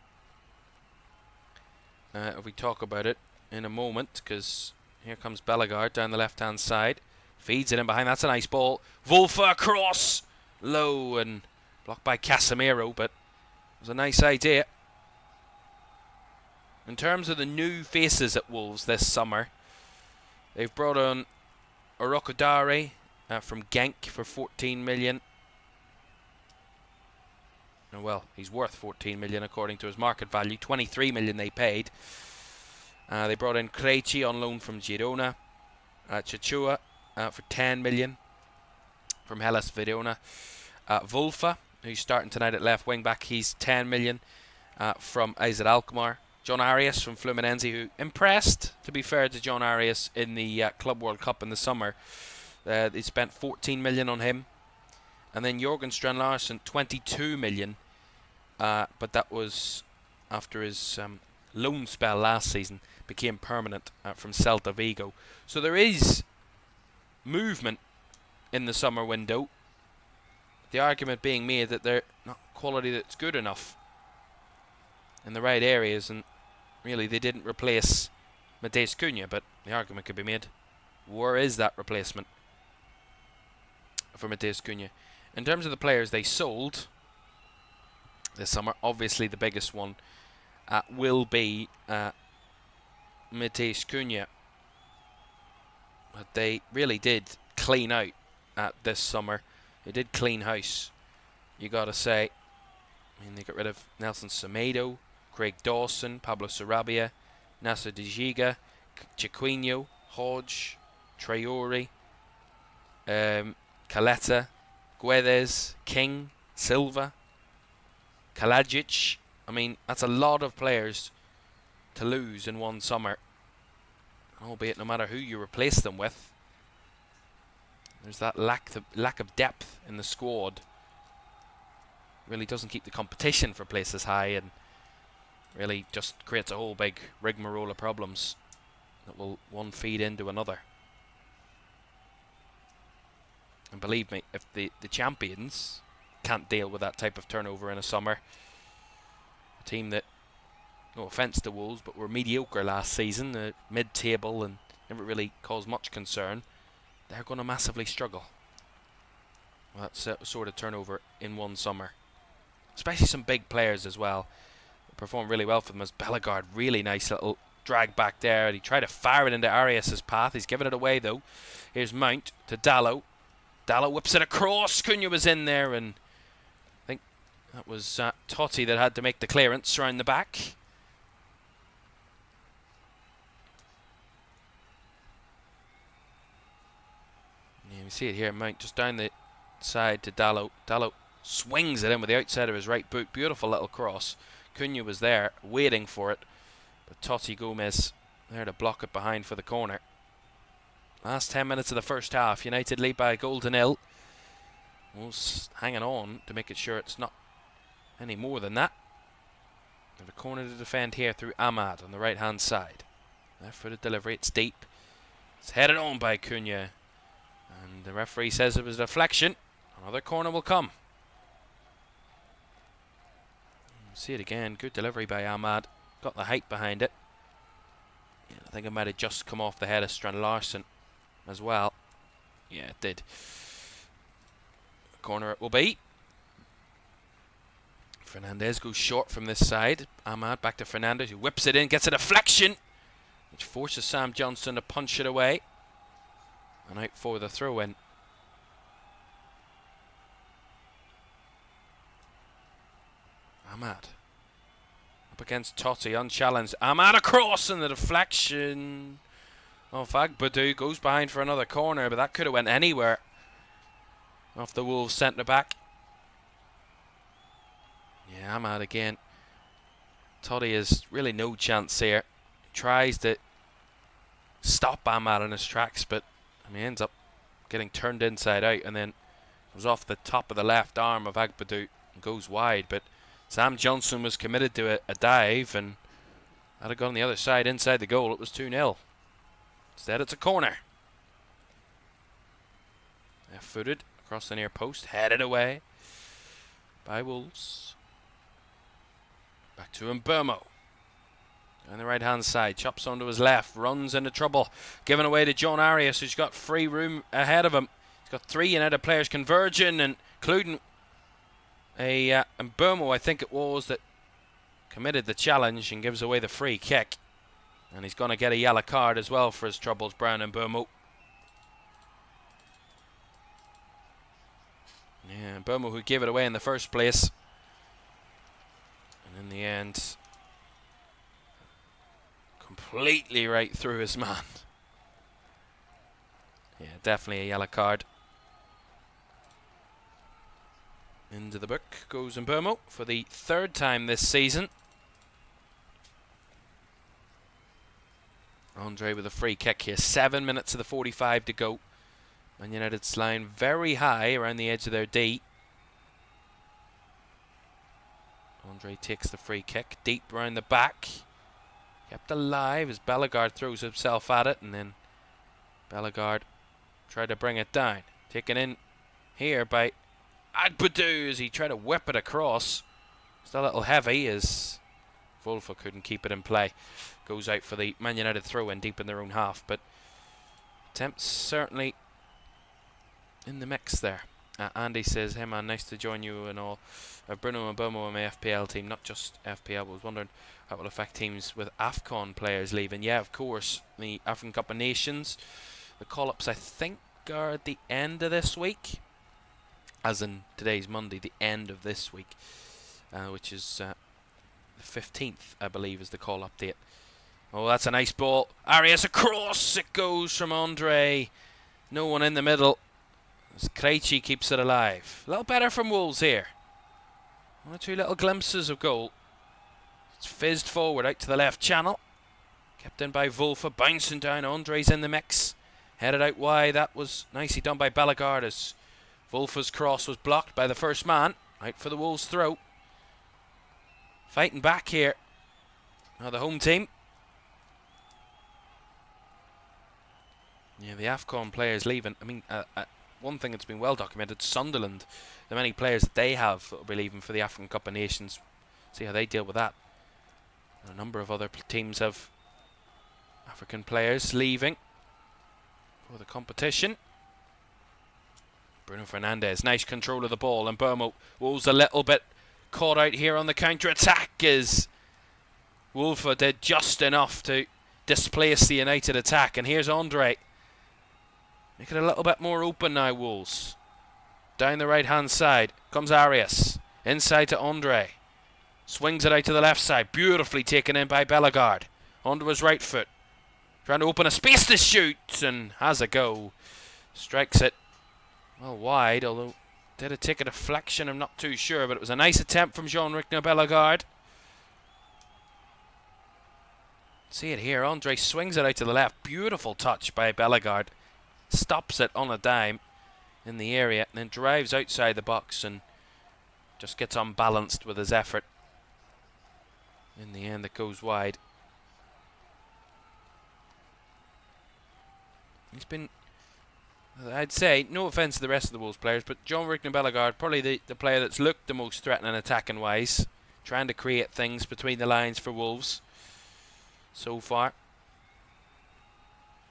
if we talk about it in a moment, because here comes Bellegarde down the left-hand side, feeds it in behind. That's a nice ball. Wulfa across, low and blocked by Casemiro, but it was a nice idea. In terms of the new faces at Wolves this summer, they've brought on Orokodare from Genk for 14 million. Well, he's worth 14 million according to his market value. 23 million they paid. They brought in Krejci on loan from Girona. Chichua for 10 million from Hellas Verona. Wulfa, who's starting tonight at left wing back, he's 10 million from AZ Alkmaar. John Arias from Fluminense, who impressed, to be fair to John Arias, in the Club World Cup in the summer. They spent 14 million on him. And then Jorgen Strand Larsen, 22 million. But that was after his loan spell last season became permanent from Celta Vigo. So there is movement in the summer window. The argument being made that they're not quality that's good enough in the right areas, and really they didn't replace Mateus Cunha, but the argument could be made, where is that replacement for Mateus Cunha? In terms of the players they sold this summer, obviously the biggest one will be Mateus Cunha. But they really did clean out this summer. They did clean house, you gotta say. I mean, they got rid of Nelson Semedo, Craig Dawson, Pablo Sarabia, Nasser Dijiga, Chiquinho, Hodge, Traore, Caleta, Guedes, King, Silva, Kalajic. I mean, that's a lot of players to lose in one summer, albeit no matter who you replace them with, there's that lack of depth in the squad. Really doesn't keep the competition for places high, and really just creates a whole big rigmarole of problems that will one feed into another. And believe me, if the champions can't deal with that type of turnover in a summer, a team that, no offence to Wolves, but were mediocre last season, mid-table and never really caused much concern, they're going to massively struggle with that sort of turnover in one summer. Especially some big players as well. They performed really well for them, as Bellegarde, really nice little drag back there. He tried to fire it into Arias' path. He's given it away though. Here's Mount to Dallo. Dallo whips it across. Cunha was in there, and I think That was Totti that had to make the clearance around the back. Yeah, we see it here. Mount just down the side to Dalot. Dalot swings it in with the outside of his right boot. Beautiful little cross. Cunha was there waiting for it, but Totti Gomez there to block it behind for the corner. Last 10 minutes of the first half. United lead by a goal to nil. Wolves hanging on to make it sure it's not any more than that. There's a corner to defend here through Ahmad on the right hand side. Left-footed delivery, it's deep. It's headed on by Cunha. And the referee says it was a deflection. Another corner will come. See it again, good delivery by Ahmad. Got the height behind it. Yeah, I think it might have just come off the head of Strand Larsen as well. Yeah, it did. Corner it will be. Fernandez goes short from this side. Ahmad back to Fernandez, who whips it in, gets a deflection, which forces Sam Johnson to punch it away. And out for the throw-in. Ahmad up against Totti, unchallenged. Ahmad across, and the deflection of Agbadou goes behind for another corner, but that could have went anywhere off the Wolves centre back. Yeah, Ahmad again. Totti has really no chance here. Tries to stop Ahmad in his tracks, but he ends up getting turned inside out, and then goes off the top of the left arm of Agbadou and goes wide. But Sam Johnson was committed to a dive, and had it gone on the other side inside the goal, it was 2-0. Instead, it's a corner. Left-footed across the near post, headed away by Wolves. Back to Mbermo. On the right-hand side, chops onto his left, runs into trouble, given away to John Arias, who's got free room ahead of him. He's got 3 United players converging, and including Mbermo, I think it was, that committed the challenge and gives away the free kick. And he's going to get a yellow card as well for his troubles, Brown Mbermo. Yeah, Mbermo, who gave it away in the first place. And in the end, completely right through his man. Yeah, definitely a yellow card. Into the book goes Mbermo for the 3rd time this season. Andre with a free kick here. 7 minutes of the 45 to go. Man United's line very high around the edge of their D. Andre takes the free kick deep round the back. Kept alive as Bellegarde throws himself at it, and then Bellegarde tried to bring it down. Taken in here by Agbadou as he tried to whip it across. It's a little heavy as Wolfer couldn't keep it in play. Goes out for the Man United throw-in deep in their own half, but attempts certainly in the mix there. Andy says, "Hey man, nice to join you and all. Bruno Mbermo on my FPL team, not just FPL. I was wondering how it will affect teams with AFCON players leaving." Yeah, of course, the African Cup of Nations. The call-ups, I think, are at the end of this week. As in today's Monday, the end of this week, which is the 15th, I believe, is the call-up date. Oh, that's a nice ball. Arias across. It goes from Andre. No one in the middle. As Krejci keeps it alive. A little better from Wolves here. 1 or 2 little glimpses of goal. It's fizzed forward out to the left channel. Kept in by Wolfer. Bouncing down. Andre's in the mix. Headed out wide. That was nicely done by Bellegarde as Wolfer's cross was blocked by the first man. Out for the Wolves throw. Fighting back here. Now the home team. Yeah, the AFCON players leaving. I mean, one thing that's been well documented, Sunderland, the many players that they have that will be leaving for the African Cup of Nations. See how they deal with that. And a number of other teams have African players leaving for the competition. Bruno Fernandes, nice control of the ball, and Mbermo Wolves a little bit caught out here on the counter-attack as Wolfer did just enough to displace the United attack. And here's Andre. Make it a little bit more open now, Wolves. Down the right-hand side comes Arias. Inside to Andre. Swings it out to the left side. Beautifully taken in by Bellegarde. Onto his right foot. Trying to open a space to shoot. And has a go. Strikes it well wide. Although, did it take a deflection? I'm not too sure. But it was a nice attempt from Jean-Luc Bellegarde. See it here. Andre swings it out to the left. Beautiful touch by Bellegarde. Stops it on a dime in the area. And then drives outside the box. And just gets unbalanced with his effort. In the end, it goes wide. He's been, I'd say, no offence to the rest of the Wolves players, but Jean-Luc Bellegarde, probably the player that's looked the most threatening attacking wise, trying to create things between the lines for Wolves so far.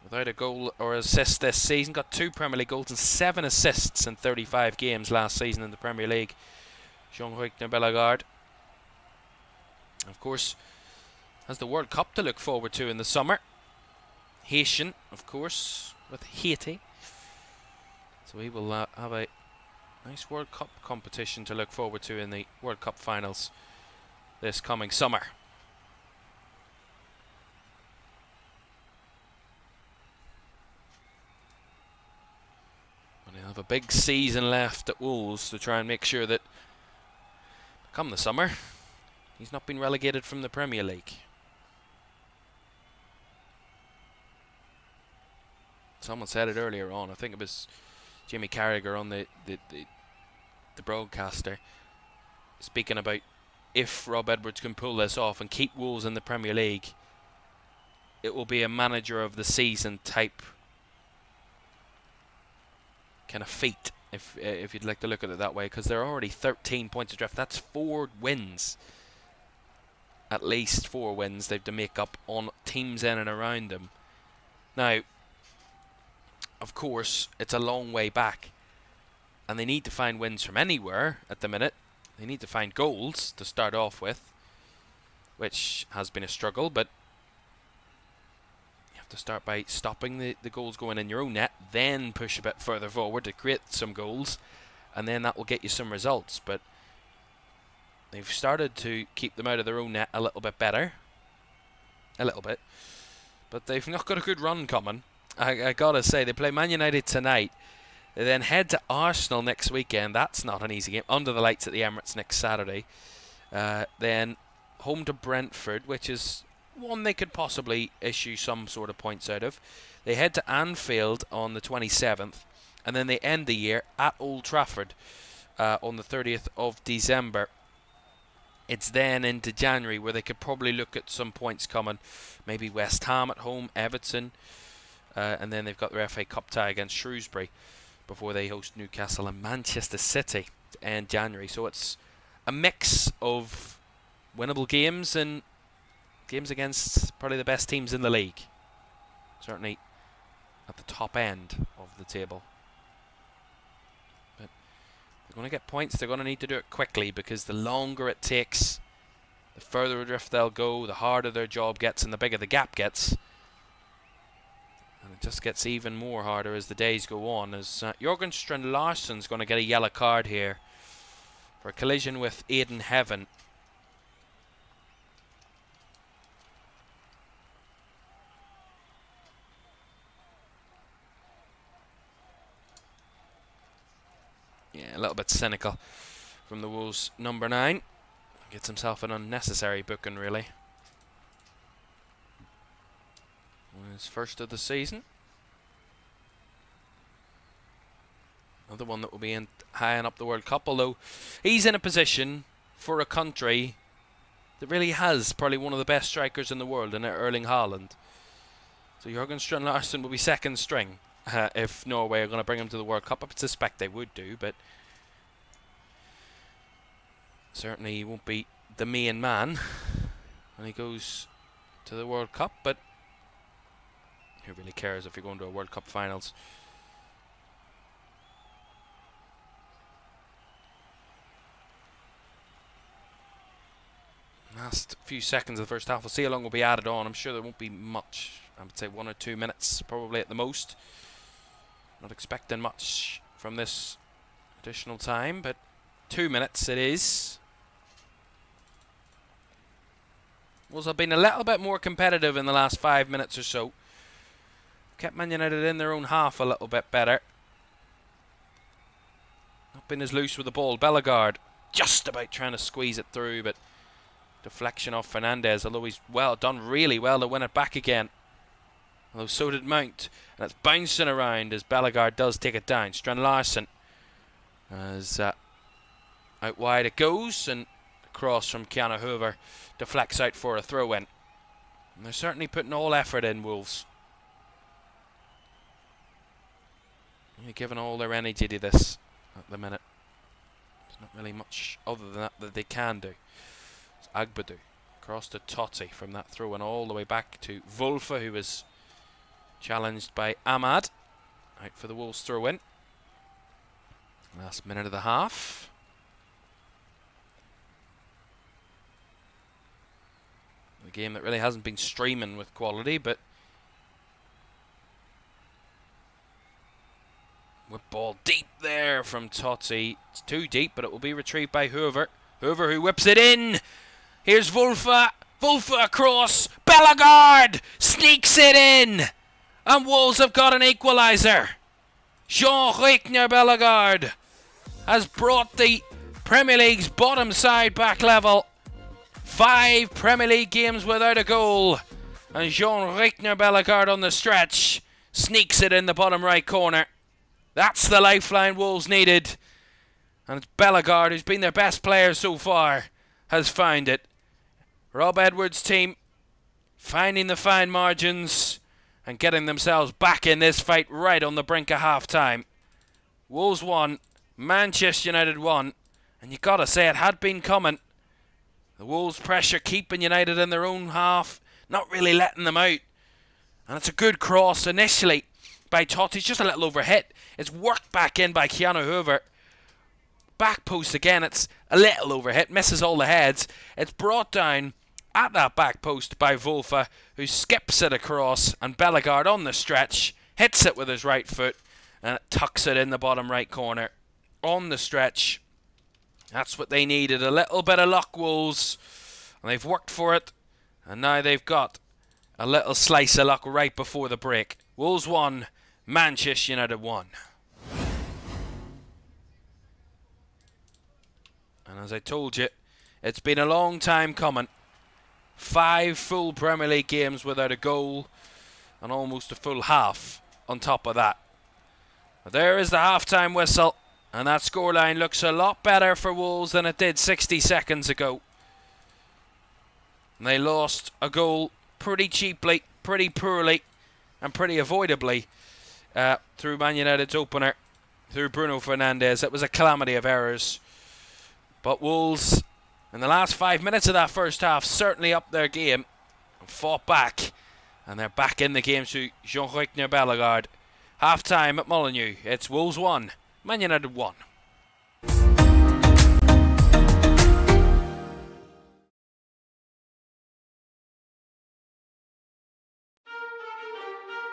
Without a goal or assist this season, got 2 Premier League goals and 7 assists in 35 games last season in the Premier League. Jean-Luc Bellegarde. Of course, has the World Cup to look forward to in the summer. Haitian, of course, with Haiti. So we will have a nice World Cup competition to look forward to in the World Cup finals this coming summer. And he'll have a big season left at Wolves to try and make sure that come the summer, he's not been relegated from the Premier League. Someone said it earlier on. I think it was Jimmy Carragher on the broadcaster, speaking about if Rob Edwards can pull this off and keep Wolves in the Premier League, it will be a manager of the season type kind of feat, if you'd like to look at it that way, because they're already 13 points adrift. That's 4 wins. At least 4 wins they've to make up on teams in and around them. Now, of course, it's a long way back, and they need to find wins from anywhere at the minute. They need to find goals to start off with, which has been a struggle, but you have to start by stopping the goals going in your own net, then push a bit further forward to create some goals, and then that will get you some results. But they've started to keep them out of their own net a little bit better. A little bit. But they've not got a good run coming. I gotta say, they play Man United tonight. They then head to Arsenal next weekend. That's not an easy game. Under the lights at the Emirates next Saturday. Then home to Brentford, which is one they could possibly issue some sort of points out of. They head to Anfield on the 27th. And then they end the year at Old Trafford on the 30th of December. It's then into January where they could probably look at some points coming. Maybe West Ham at home, Everton. And then they've got their FA Cup tie against Shrewsbury before they host Newcastle and Manchester City to end January. So it's a mix of winnable games and games against probably the best teams in the league. Certainly at the top end of the table. But they're going to get points. They're going to need to do it quickly, because the longer it takes, the further adrift they'll go, the harder their job gets and the bigger the gap gets. And it just gets even more harder as the days go on, as Jørgen Strand Larsen's going to get a yellow card here for a collision with Aidan Heaven. Yeah, a little bit cynical from the Wolves number 9. Gets himself an unnecessary booking, really. His first of the season. Another one that will be high up the World Cup, although he's in a position for a country that really has probably one of the best strikers in the world in Erling Haaland. So Jørgen Strand Larsen will be second string if Norway are going to bring him to the World Cup. I suspect they would do, but certainly he won't be the main man when he goes to the World Cup. But who really cares if you're going to a World Cup finals? Last few seconds of the first half. We'll see how long will be added on. I'm sure there won't be much. I would say 1 or 2 minutes probably at the most. Not expecting much from this additional time, but 2 minutes it is. Wolves have been a little bit more competitive in the last 5 minutes or so. Kept Man United in their own half a little bit better. Not been as loose with the ball. Bellegarde just about trying to squeeze it through, but deflection off Fernandez, although he's done really well to win it back again. Although so did Mount. And it's bouncing around as Bellegarde does take it down. Strand Larsen as out wide it goes, and the cross from Keanu Hoover deflects out for a throw-in. And they're certainly putting all effort in, Wolves. They're giving all their energy to this at the minute. There's not really much other than that they can do. It's Agbadou across to Totti from that throw-in all the way back to Wolfe, who was challenged by Ahmad. Out for the Wolves throw-in. Last minute of the half. A game that really hasn't been streaming with quality, but with ball deep there from Totti. It's too deep, but it will be retrieved by Hoover. Hoover who whips it in. Here's Wolfe. Wolfe across. Bellegarde sneaks it in. And Wolves have got an equaliser. Jean-Reichner Bellegarde has brought the Premier League's bottom side back level. 5 Premier League games without a goal. And Jean-Reichner Bellegarde on the stretch sneaks it in the bottom right corner. That's the lifeline Wolves needed. And it's Bellegarde, who's been their best player so far, has found it. Rob Edwards' team finding the fine margins and getting themselves back in this fight right on the brink of half-time. Wolves 1, Manchester United 1. And you got to say, it had been coming. The Wolves' pressure keeping United in their own half, not really letting them out. And it's a good cross initially by Totti. It's just a little overhit. It's worked back in by Keanu Hoover. Back post again. It's a little overhit. Misses all the heads. It's brought down at that back post by Wolfe, who skips it across. And Bellegarde on the stretch hits it with his right foot. And it tucks it in the bottom right corner. On the stretch. That's what they needed. A little bit of luck, Wolves. And they've worked for it. And now they've got a little slice of luck right before the break. Wolves 1, Manchester United 1. And as I told you, it's been a long time coming. 5 full Premier League games without a goal, and almost a full half on top of that. But there is the half-time whistle, and that scoreline looks a lot better for Wolves than it did 60 seconds ago. And they lost a goal pretty cheaply, pretty poorly, and pretty avoidably through Man United's opener, through Bruno Fernandes. It was a calamity of errors. But Wolves, in the last 5 minutes of that first half, certainly upped their game and fought back. And they're back in the game through Jean-Reichner Bellegarde. Half-time at Molineux. It's Wolves 1, Man United 1.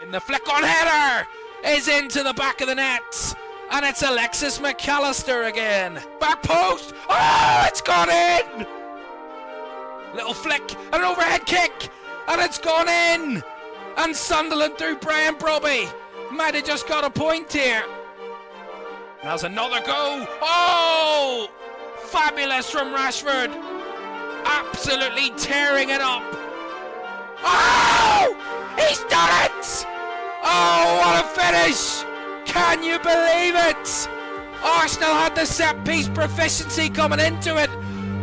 In the flick-on header is into the back of the net. And it's Alexis McAllister again. Back post. Oh, it's gone in. Little flick, an overhead kick. And it's gone in. And Sunderland through Brian Brobbey might have just got a point here. There's another go. Oh, fabulous from Rashford. Absolutely tearing it up. Oh, he's done it. Oh, what a finish. Can you believe it? Arsenal had the set-piece proficiency coming into it,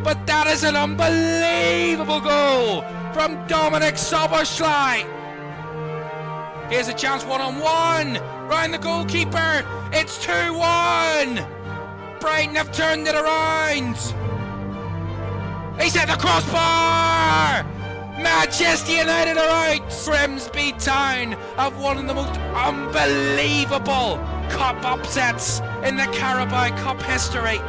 but that is an unbelievable goal from Dominic Szoboszlai. Here's a chance one-on-one. Round the goalkeeper. It's 2-1. Brighton have turned it around. He's at the crossbar. Manchester United are out. Grimsby Town have one of the most unbelievable cup upsets in the Carabao Cup history.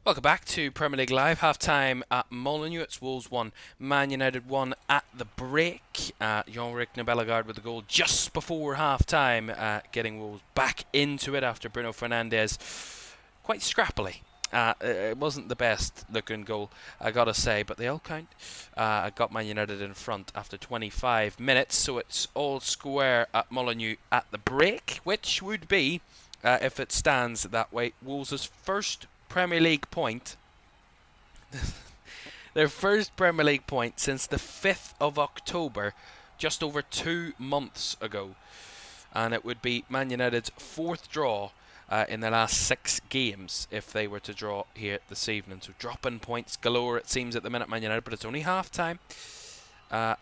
Welcome back to Premier League Live. Half-time at Molineux. It's Wolves 1, Man United 1 at the break. Jean-Ric Nabellegard with the goal just before half-time, getting Wolves back into it after Bruno Fernandes quite scrappily. It wasn't the best looking goal, I gotta say, but they all count. Got Man United in front after 25 minutes, so it's all square at Molineux at the break, which would be, if it stands that way, Wolves' first Premier League point. Their first Premier League point since the 5th of October, just over 2 months ago. And it would be Man United's fourth draw in their last 6 games if they were to draw here this evening. So dropping points galore, it seems, at the minute, Man United, but it's only half-time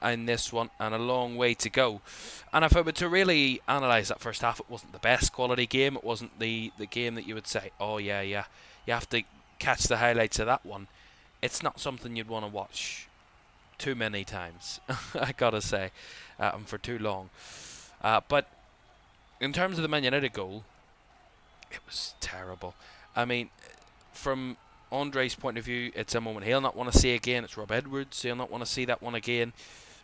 in this one and a long way to go. And if I were to really analyse that first half, it wasn't the best quality game. It wasn't the game that you would say, oh yeah, you have to catch the highlights of that one. It's not something you'd want to watch too many times, I gotta say, and for too long. But in terms of the Man United goal, it was terrible. I mean, from Andre's point of view, it's a moment he'll not want to see again. It's Rob Edwards, he'll not want to see that one again.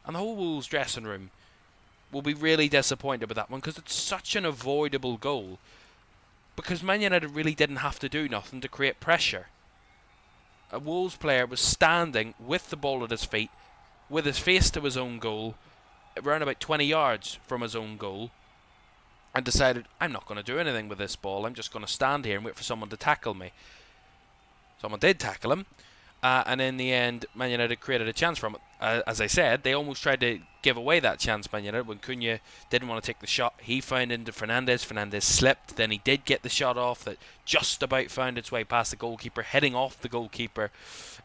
And the whole Wolves dressing room will be really disappointed with that one because it's such an avoidable goal. Because Man United really didn't have to do nothing to create pressure. A Wolves player was standing with the ball at his feet, with his face to his own goal, around about 20 yards from his own goal, and decided, I'm not going to do anything with this ball, I'm just going to stand here and wait for someone to tackle me. Someone did tackle him, and in the end, Man United created a chance from it. As I said, they almost tried to give away that chance, Man United, when Cunha didn't want to take the shot. He found into Fernandes. Fernandes slipped. Then he did get the shot off that just about found its way past the goalkeeper, heading off the goalkeeper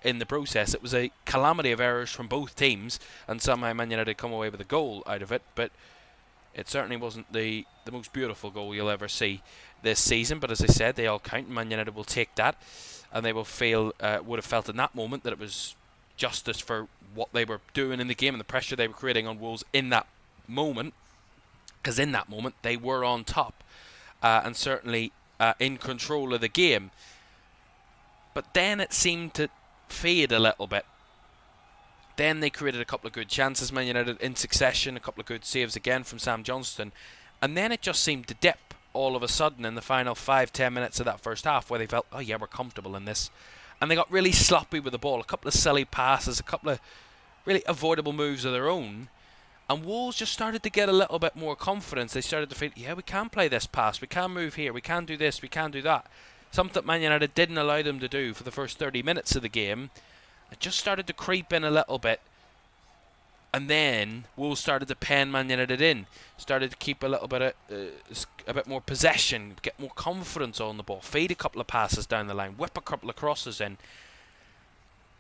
in the process. It was a calamity of errors from both teams, and somehow Man United come away with a goal out of it, but it certainly wasn't the most beautiful goal you'll ever see this season. But as I said, they all count, and Man United will take that, and they will feel would have felt in that moment that it was justice for what they were doing in the game and the pressure they were creating on Wolves in that moment, because in that moment they were on top and certainly in control of the game. But then it seemed to fade a little bit. Then they created a couple of good chances, Man United, in succession, a couple of good saves again from Sam Johnston, and then it just seemed to dip all of a sudden in the final 5-10 minutes of that first half, where they felt, oh yeah, we're comfortable in this. And they got really sloppy with the ball, a couple of silly passes, a couple of really avoidable moves of their own, and Wolves just started to get a little bit more confidence. They started to feel, yeah, we can play this pass, we can move here, we can do this, we can do that. Something that Man United didn't allow them to do for the first 30 minutes of the game. It just started to creep in a little bit, and then Wolves started to pen Man United in, started to keep a little bit of a bit more possession, get more confidence on the ball, fade a couple of passes down the line, whip a couple of crosses in,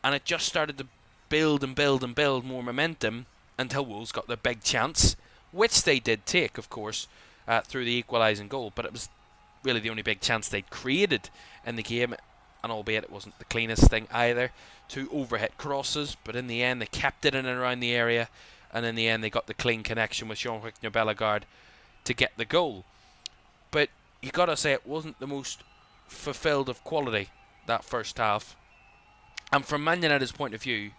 and it just started to build and build and build more momentum until Wolves got their big chance, which they did take, of course, through the equalising goal. But it was really the only big chance they'd created in the game, and albeit it wasn't the cleanest thing either. 2 overhead crosses, but in the end they kept it in and around the area, and in the end they got the clean connection with Jean-Ric Nabellegard to get the goal. But you got to say it wasn't the most fulfilled of quality, that first half. And from Man United's point of view,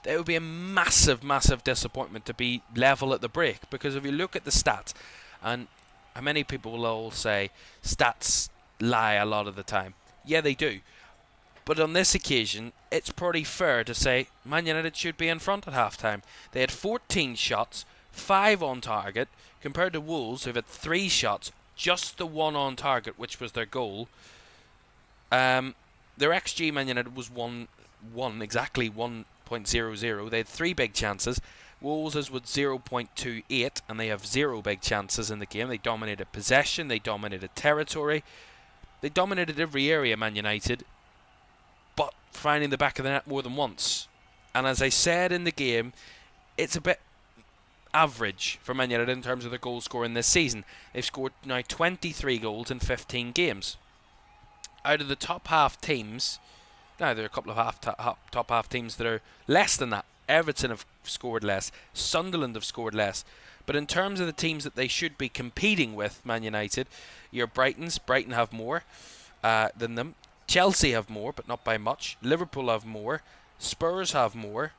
it would be a massive, massive disappointment to be level at the break, because if you look at the stats, and many people will all say stats lie a lot of the time. Yeah, they do. But on this occasion, it's pretty fair to say Man United should be in front at half-time. They had 14 shots, 5 on target, compared to Wolves, who've had 3 shots, just the 1 on target, which was their goal. Their XG, Man United, was 1, exactly 1.00. They had 3 big chances. Wolves was 0.28, and they have 0 big chances in the game. They dominated possession, they dominated territory, they dominated every area, Man United, but finding the back of the net more than once. And as I said in the game, it's a bit average for Man United in terms of their goal scoring this season. They've scored now 23 goals in 15 games. Out of the top half teams, now there are a couple of top half teams that are less than that. Everton have scored less, Sunderland have scored less. But in terms of the teams that they should be competing with, Man United, your Brighton have more than them. Chelsea have more, but not by much. Liverpool have more. Spurs have more.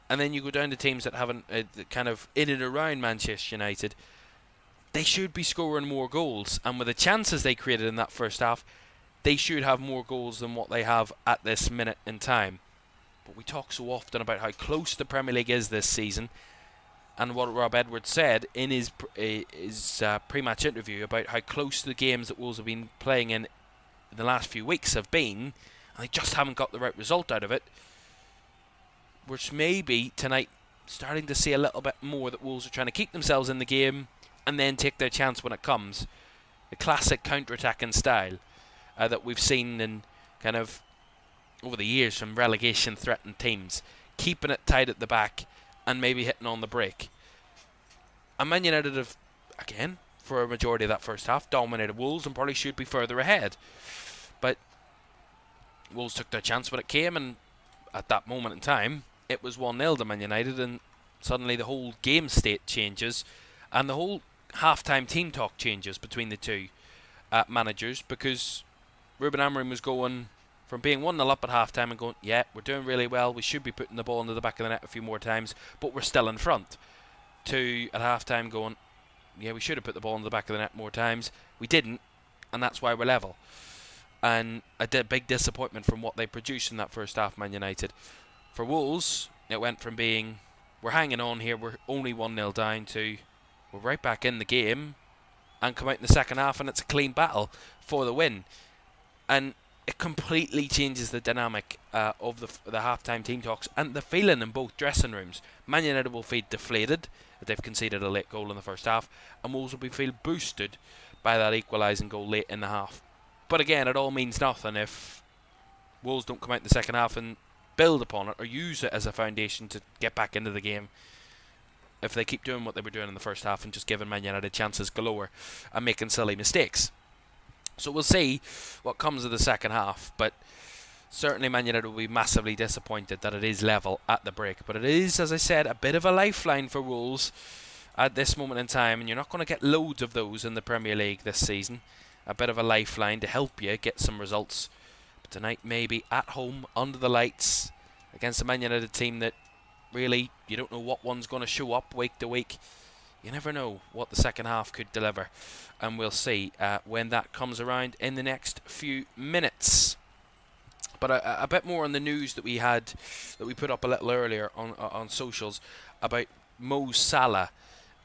And then you go down to teams that haven't kind of in and around Manchester United. They should be scoring more goals. And with the chances they created in that first half, they should have more goals than what they have at this minute in time. But we talk so often about how close the Premier League is this season. And what Rob Edwards said in his pre-match interview about how close the games that Wolves have been playing in the last few weeks have been, and they just haven't got the right result out of it. Which maybe tonight starting to see a little bit more that Wolves are trying to keep themselves in the game and then take their chance when it comes. The classic counter-attacking style that we've seen in kind of over the years from relegation-threatened teams, keeping it tight at the back and maybe hitting on the break. And Man United have, again, for a majority of that first half, dominated Wolves and probably should be further ahead. But Wolves took their chance when it came, and at that moment in time, it was 1-0 to Man United, and suddenly the whole game state changes, and the whole half-time team talk changes between the two managers, because Ruben Amorim was going from being 1-0 up at half-time and going, yeah, we're doing really well, we should be putting the ball into the back of the net a few more times, but we're still in front, to at half-time going, yeah, we should have put the ball into the back of the net more times, we didn't, and that's why we're level. And a big disappointment from what they produced in that first half, Man United. For Wolves, it went from being, we're hanging on here, we're only 1-0 down, to we're right back in the game and come out in the second half and it's a clean battle for the win. And it completely changes the dynamic of the half-time team talks and the feeling in both dressing rooms. Man United will feel deflated that they've conceded a late goal in the first half, and Wolves will feel boosted by that equalising goal late in the half. But again, it all means nothing if Wolves don't come out in the second half and build upon it or use it as a foundation to get back into the game. If they keep doing what they were doing in the first half and just giving Man United chances galore and making silly mistakes. So we'll see what comes of the second half, but certainly Man United will be massively disappointed that it is level at the break. But it is, as I said, a bit of a lifeline for Wolves at this moment in time, and you're not going to get loads of those in the Premier League this season. A bit of a lifeline to help you get some results. But tonight, maybe at home, under the lights, against a Man United team that really, you don't know what one's going to show up week to week. You never know what the second half could deliver. And we'll see when that comes around in the next few minutes. But a bit more on the news that we had, that we put up a little earlier on socials about Mo Salah.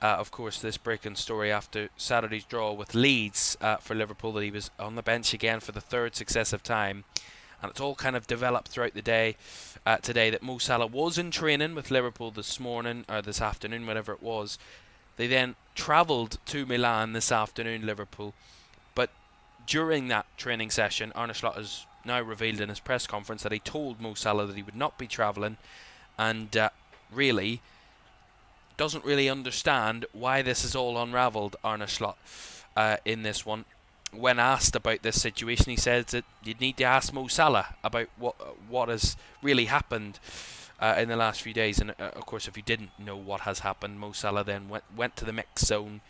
Of course, this breaking story after Saturday's draw with Leeds for Liverpool, that he was on the bench again for the third successive time. And it's all kind of developed throughout the day today that Mo Salah was in training with Liverpool this morning, or this afternoon, whatever it was. They then travelled to Milan this afternoon, Liverpool. But during that training session, Arne Slot has now revealed in his press conference that he told Mo Salah that he would not be travelling, and really doesn't really understand why this is all unravelled, Arne Slot, in this one. When asked about this situation, he says that you'd need to ask Mo Salah about what has really happened in the last few days. And of course, if you didn't know what has happened, Mo Salah then went to the mix zone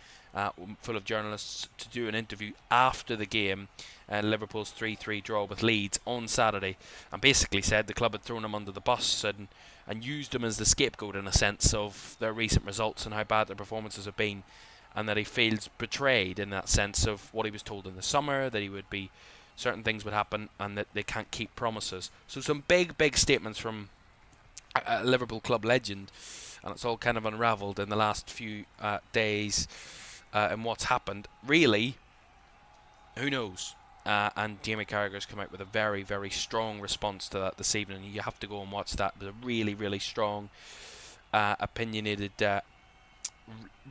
full of journalists to do an interview after the game, Liverpool's 3-3 draw with Leeds on Saturday, and basically said the club had thrown him under the bus and used him as the scapegoat in a sense of their recent results and how bad their performances have been, and that he feels betrayed in that sense of what he was told in the summer, that he would be, certain things would happen, and that they can't keep promises. So some big statements from a Liverpool club legend, and it's all kind of unravelled in the last few days and what's happened. Really, who knows? And Jamie Carragher's come out with a very strong response to that this evening. You have to go and watch that. It was a really strong, opinionated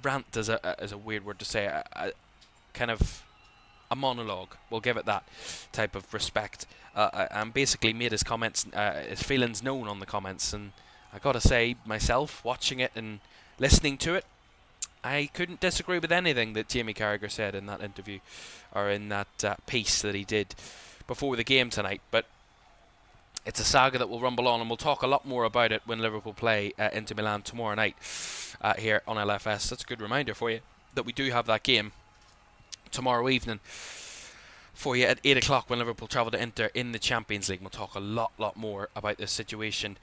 rant. Is a weird word to say. A kind of a monologue. We'll give it that type of respect. And basically made his comments, his feelings known on the comments. And I got to say, myself watching it and listening to it, I couldn't disagree with anything that Jamie Carragher said in that interview, or in that piece that he did before the game tonight. But it's a saga that will rumble on, and we'll talk a lot more about it when Liverpool play Inter Milan tomorrow night here on LFS. That's a good reminder for you that we do have that game tomorrow evening. for you at 8 o'clock when Liverpool travel to Inter in the Champions League. We'll talk a lot more about this situation.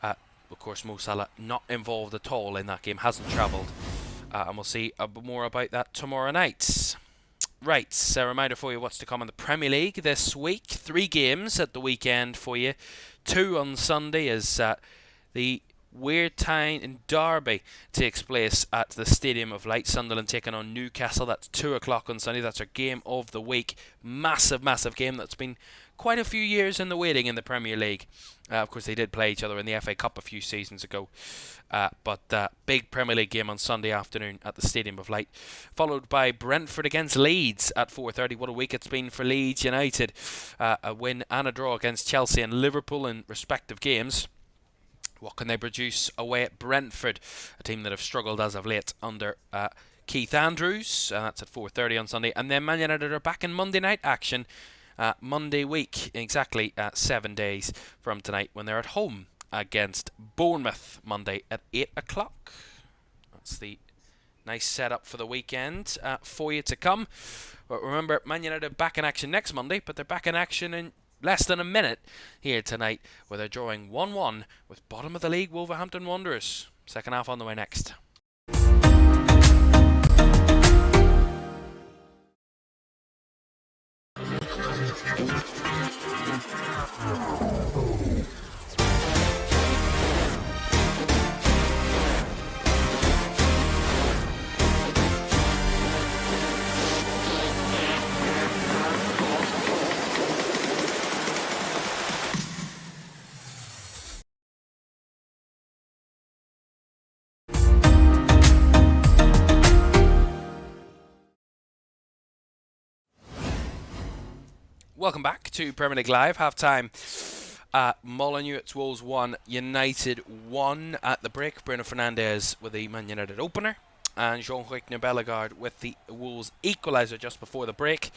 Of course, Mo Salah not involved at all in that game, hasn't travelled. And we'll see more about that tomorrow night. Right, a reminder for you what's to come in the Premier League this week. 3 games at the weekend for you. 2 on Sunday as the Weird Tyne derby takes place at the Stadium of Light. Sunderland taking on Newcastle. That's 2 o'clock on Sunday. That's our game of the week. Massive game that's been quite a few years in the waiting in the Premier League. Of course, they did play each other in the FA Cup a few seasons ago. But big Premier League game on Sunday afternoon at the Stadium of Light. Followed by Brentford against Leeds at 4:30. What a week it's been for Leeds United. A win and a draw against Chelsea and Liverpool in respective games. What can they produce away at Brentford, a team that have struggled as of late under Keith Andrews? That's at 4:30 on Sunday. And then Man United are back in Monday night action. Monday week, exactly 7 days from tonight, when they're at home against Bournemouth Monday at 8 o'clock. That's the nice setup for the weekend for you to come. But remember, Man United are back in action next Monday, but they're back in action in less than a minute here tonight, where they're drawing 1-1 with bottom of the league Wolverhampton Wanderers. Second half on the way next. Welcome back to Premier League Live. Half-time. Molineux at Wolves 1, United 1 at the break. Bruno Fernandes with the Man United opener, and Jean-Luc Bellegarde with the Wolves equaliser just before the break.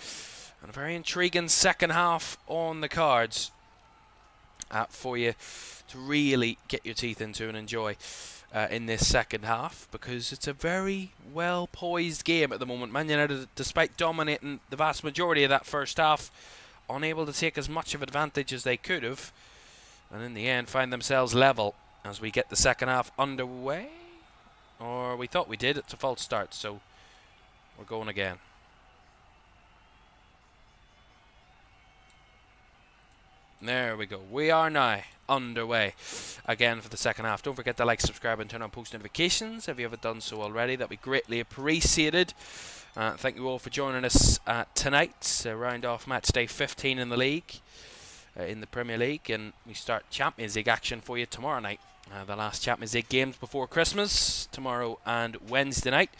And a very intriguing second half on the cards for you to really get your teeth into and enjoy in this second half, because it's a very well poised game at the moment. Man United, despite dominating the vast majority of that first half, unable to take as much of advantage as they could have, and in the end find themselves level as we get the second half underway. Or we thought we did. It's a false start, so we're going again. There we go. We are now underway again for the second half. Don't forget to like, subscribe and turn on post notifications if you haven't done so already. That'd be greatly appreciated. Thank you all for joining us tonight. Round off match day 15 in the league, in the Premier League, and we start Champions League action for you tomorrow night. The last Champions League games before Christmas, tomorrow and Wednesday night,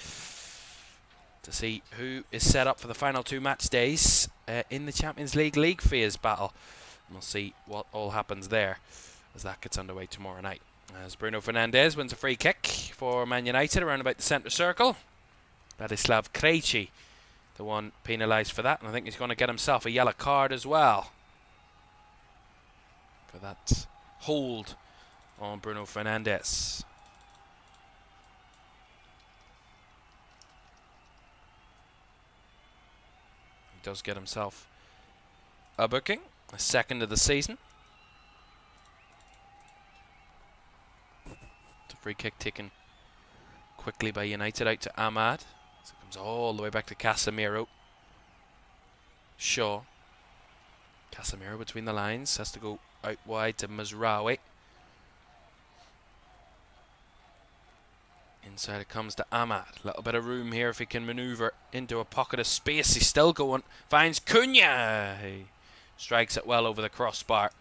to see who is set up for the final 2 match days in the Champions League phase battle. And we'll see what all happens there as that gets underway tomorrow night. As Bruno Fernandes wins a free kick for Man United around about the centre circle. Ladislav Krejci, the one penalised for that, and I think he's going to get himself a yellow card as well for that hold on Bruno Fernandes. He does get himself a booking, a second of the season. It's a free kick taken quickly by United out to Ahmad. So it comes all the way back to Casemiro. Shaw. Casemiro between the lines. Has to go out wide to Mazraoui. Inside it comes to Ahmad. A little bit of room here if he can manoeuvre into a pocket of space. He's still going. Finds Cunha. He strikes it well over the crossbar.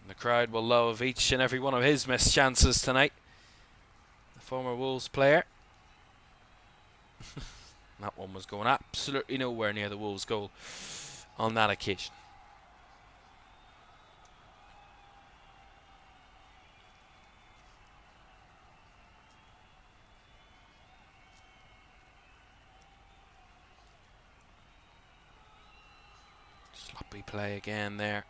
And the crowd will love each and every one of his missed chances tonight. The former Wolves player. That one was going absolutely nowhere near the Wolves goal on that occasion. Sloppy play again there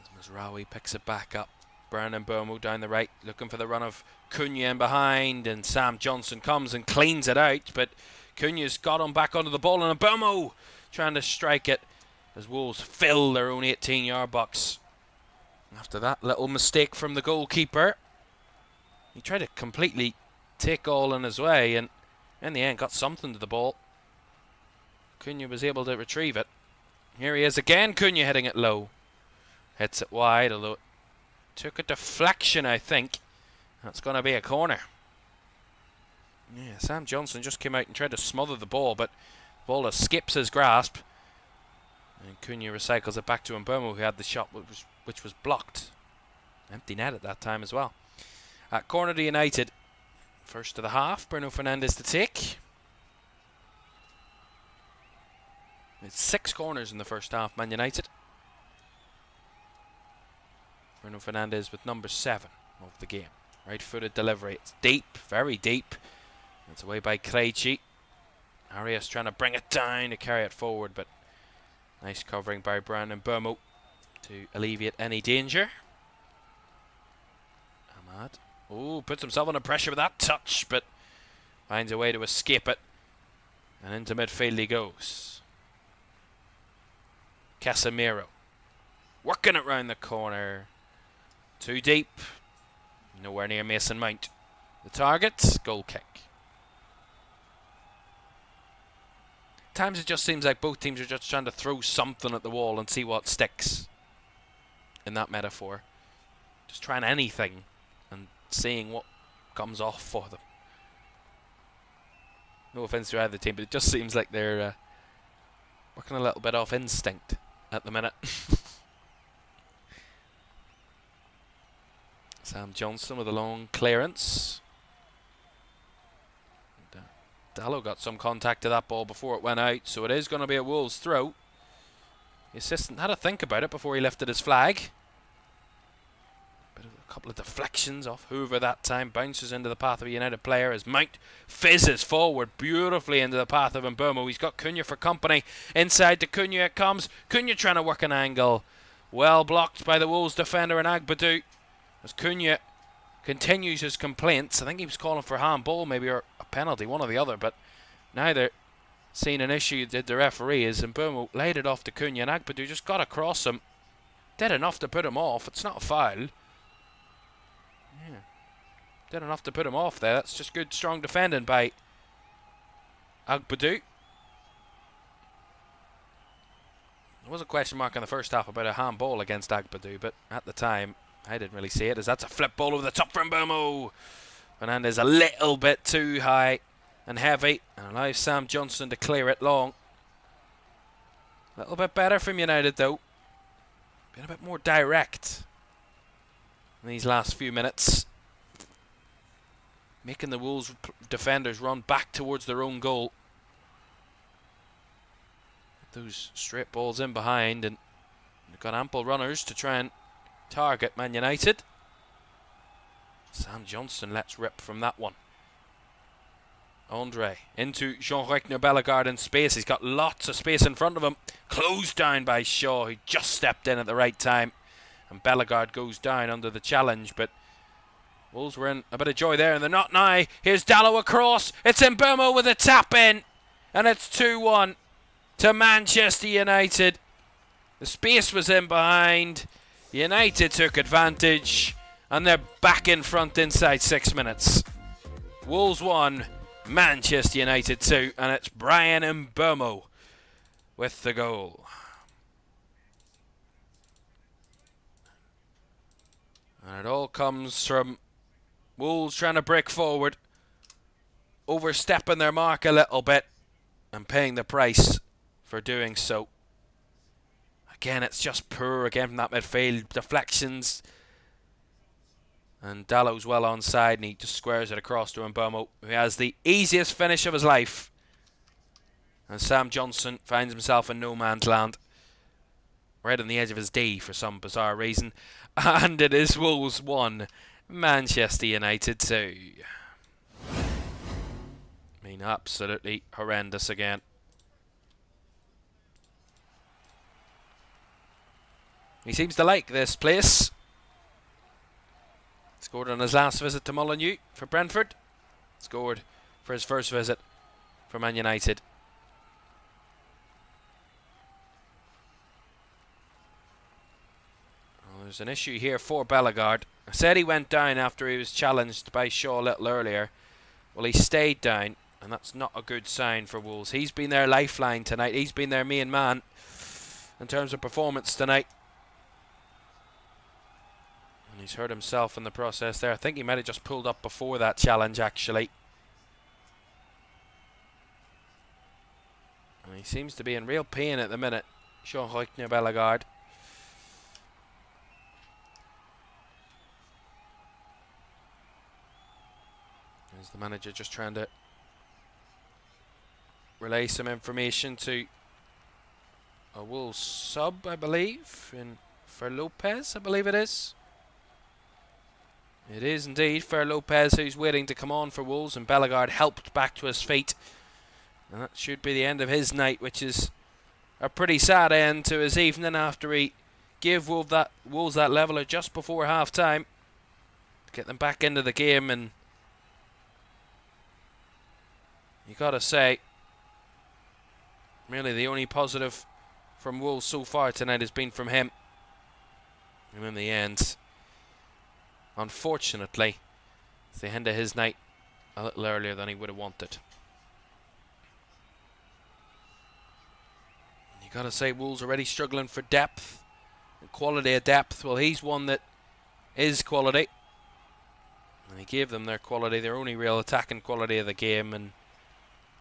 as Mazraoui picks it back up. Brandon Bomo down the right, looking for the run of Cunha in behind, and Sam Johnson comes and cleans it out, but Cunha's got him back under the ball, and Mbeumo trying to strike it as Wolves fill their own 18-yard box. After that little mistake from the goalkeeper, he tried to completely take all in his way, and in the end got something to the ball. Cunha was able to retrieve it. Here he is again, Cunha hitting it low. Hits it wide, although it took a deflection, I think. That's going to be a corner. Yeah, Sam Johnson just came out and tried to smother the ball, but the ball escapes his grasp. And Cunha recycles it back to Mbeumo, who had the shot which was blocked. Empty net at that time as well. At corner to United. First of the half, Bruno Fernandes to take. It's 6 corners in the first half, Man United. Bruno Fernandes with number 7 of the game. Right-footed delivery. It's deep, very deep. It's away by Krejci. Arias trying to bring it down to carry it forward, but nice covering by Bryan Mbeumo to alleviate any danger. Ahmad. Oh, puts himself under pressure with that touch, but finds a way to escape it. And into midfield he goes. Casemiro. Working it round the corner. Too deep. Nowhere near Mason Mount. The target, goal kick. Times it just seems like both teams are just trying to throw something at the wall and see what sticks. In that metaphor. Just trying anything and seeing what comes off for them. No offense to either team, but it just seems like they're working a little bit off instinct at the minute. Sam Johnson with a long clearance. And, Dalot got some contact to that ball before it went out, so it is going to be a Wolves throw. The assistant had to think about it before he lifted his flag. But a couple of deflections off Hoover that time. Bounces into the path of a United player as Mount fizzes forward beautifully into the path of Mbeumo. He's got Cunha for company. Inside to Cunha it comes. Cunha trying to work an angle. Well blocked by the Wolves defender and Agbadou. As Cunha continues his complaints. I think he was calling for handball maybe, or a penalty, one or the other, but neither seen an issue, did the referee, as Mbeumo laid it off to Cunha and Agbadou just got across him. Did enough to put him off. It's not a foul. Yeah. Did enough to put him off there. That's just good, strong defending by Agbadou. There was a question mark in the first half about a handball against Agbadou, but at the time I didn't really see it, as that's a flip ball over the top from Mbeumo. Fernandes a little bit too high and heavy, and allows Sam Johnson to clear it long. A little bit better from United though. Been a bit more direct in these last few minutes. Making the Wolves defenders run back towards their own goal. Those straight balls in behind, and they've got ample runners to try and target Man United. Sam Johnson lets rip from that one. Andre into Jean-Reckner Bellegarde in space. He's got lots of space in front of him. Closed down by Shaw, who just stepped in at the right time. And Bellegarde goes down under the challenge, but Wolves were in a bit of joy there, and they're not now. Here's Dalot across. It's Mbeumo with a tap in, and it's 2-1 to Manchester United. The space was in behind. United took advantage, and they're back in front inside 6 minutes. Wolves 1, Manchester United 2, and it's Bryan Mbeumo with the goal. And it all comes from Wolves trying to break forward, overstepping their mark a little bit, and paying the price for doing so. Again, it's just poor again from that midfield. Deflections. And Dallow's well onside, and he just squares it across to Mbeumo, who has the easiest finish of his life. And Sam Johnson finds himself in no man's land. Right on the edge of his D for some bizarre reason. And it is Wolves 1, Manchester United 2. I mean, absolutely horrendous again. He seems to like this place. Scored on his last visit to Molineux for Brentford. Scored for his first visit for Man United. Well, there's an issue here for Bellegarde. I said he went down after he was challenged by Shaw a little earlier. Well, he stayed down, and that's not a good sign for Wolves. He's been their lifeline tonight. He's been their main man in terms of performance tonight. And he's hurt himself in the process there. I think he might have just pulled up before that challenge, actually. And he seems to be in real pain at the minute, Sean Hoytner Bellegarde. There's the manager just trying to relay some information to a Wolves sub, I believe, for Lopez, I believe it is. It is indeed for Lopez, who's waiting to come on for Wolves, and Bellegarde helped back to his feet. And that should be the end of his night, which is a pretty sad end to his evening after he gave Wolves that leveller just before half-time to get them back into the game. And you got to say, really the only positive from Wolves so far tonight has been from him. And in the end, unfortunately, it's the end of his night a little earlier than he would have wanted. You got to say, Wolves already struggling for depth and quality of depth. Well, he's one that is quality, and he gave them their quality, their only real attacking quality of the game, and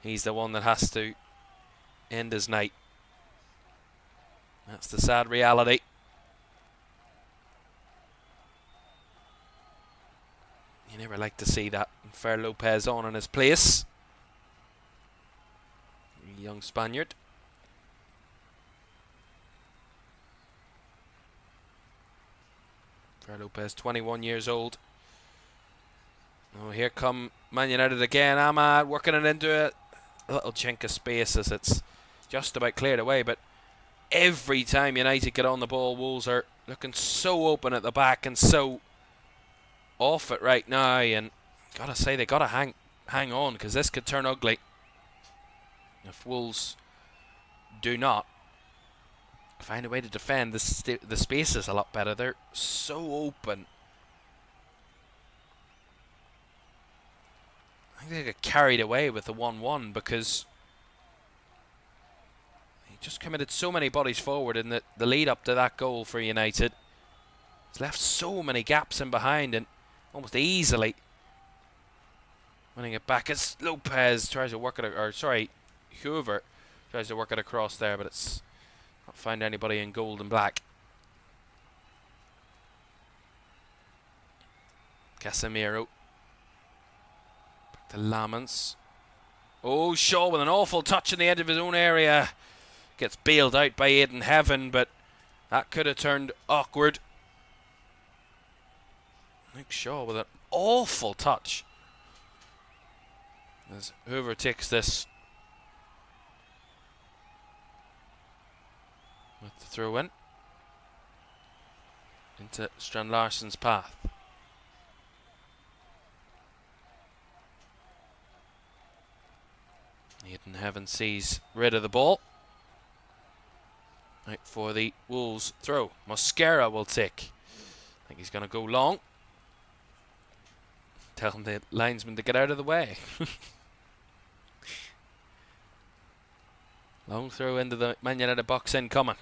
he's the one that has to end his night. That's the sad reality. You never like to see that. Fer Lopez on in his place. Young Spaniard. Fer Lopez, 21 years old. Oh, here come Man United again. Ahmad working it into a little chink of space as it's just about cleared away. But every time United get on the ball, Wolves are looking so open at the back and so off it right now. And gotta say, they gotta hang on, because this could turn ugly if Wolves do not find a way to defend. The space is a lot better. They're so open. I think they get carried away with the 1-1 because he just committed so many bodies forward in the lead up to that goal for United. He's left so many gaps in behind and almost easily winning it back as Lopez tries to work it, or sorry, Hoover tries to work it across there, but it's not found anybody in gold and black. Casemiro. Back to Lamens. Oh, Shaw with an awful touch in the edge of his own area. Gets bailed out by Aidan Heaven, but that could have turned awkward. Luke Shaw with an awful touch as Hoover takes this with the throw in into Strand Larsen's path. Aidan Heaven sees rid of the ball. Out for the Wolves throw. Mosquera will take. I think he's going to go long. Tell the linesman to get out of the way. Long throw into the Man United box incoming.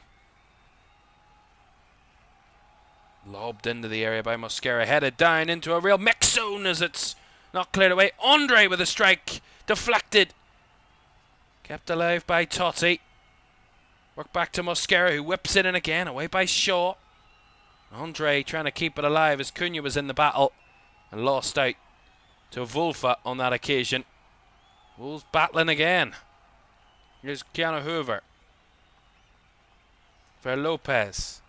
Lobbed into the area by Mosquera. Headed down into a real mix zone as it's not cleared away. Andre with a strike. Deflected. Kept alive by Totti. Work back to Mosquera, who whips it in again. Away by Shaw. Andre trying to keep it alive as Cunha was in the battle and lost out to Wolfa on that occasion. Wolves battling again. Here's Keanu Hoover. For Lopez.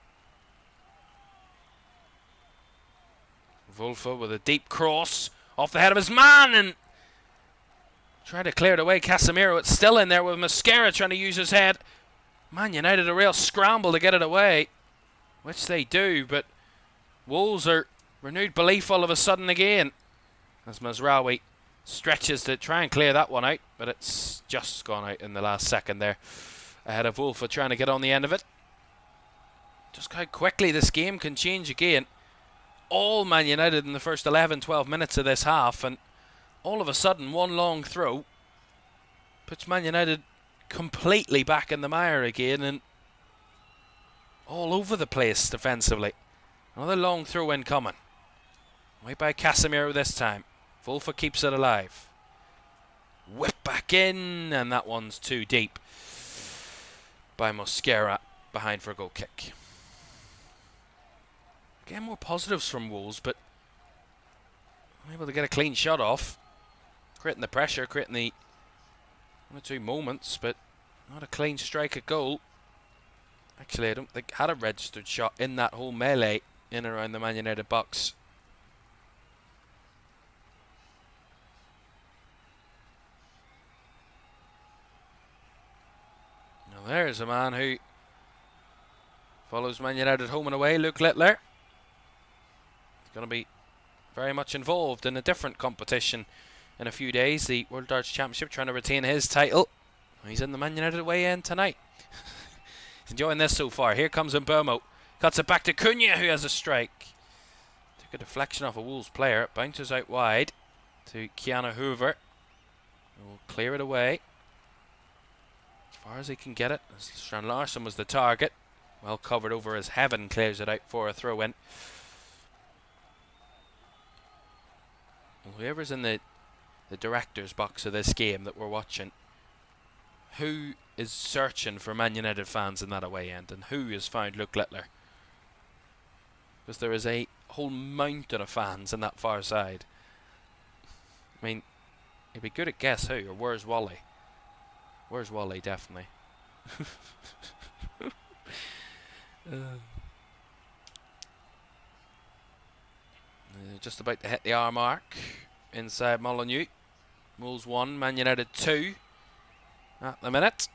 Wolfa with a deep cross off the head of his man and trying to clear it away. Casemiro, it's still in there with Mosquera trying to use his head. Man United a real scramble to get it away, which they do, but Wolves are renewed belief all of a sudden again as Mazraoui stretches to try and clear that one out, but it's just gone out in the last second there, ahead of Wolf trying to get on the end of it. Just how quickly this game can change again. All Man United in the first 11-12 minutes of this half, and all of a sudden one long throw puts Man United completely back in the mire again and all over the place defensively. Another long throw in coming. Right by Casemiro this time. Wolf keeps it alive. Whip back in, and that one's too deep by Mosquera, behind for a goal kick. Again, more positives from Wolves, but able to get a clean shot off. Creating the pressure, creating the one or two moments, but not a clean strike at goal. Actually, I don't think had a registered shot in that whole melee in and around the Man United box. Now there's a man who follows Man United home and away, Luke Littler. He's going to be very much involved in a different competition in a few days, the World Darts Championship, trying to retain his title. He's in the Man United away end tonight. He's enjoying this so far. Here comes Mbomo. Cuts it back to Cunha, who has a strike. Took a deflection off a Wolves player. It bounces out wide to Keanu Hoover. We'll clear it away as far as he can get it. Strand Larson was the target. Well covered over as Heaven clears it out for a throw in. Well, whoever's in the director's box of this game that we're watching, who is searching for Man United fans in that away end, and who has found Luke Littler? Because there is a whole mountain of fans in that far side. I mean, it'd be good at guess who, or where's Wally? Where's Wally, definitely. Just about to hit the hour mark inside Molineux. Wolves 1, Man United 2 at the minute.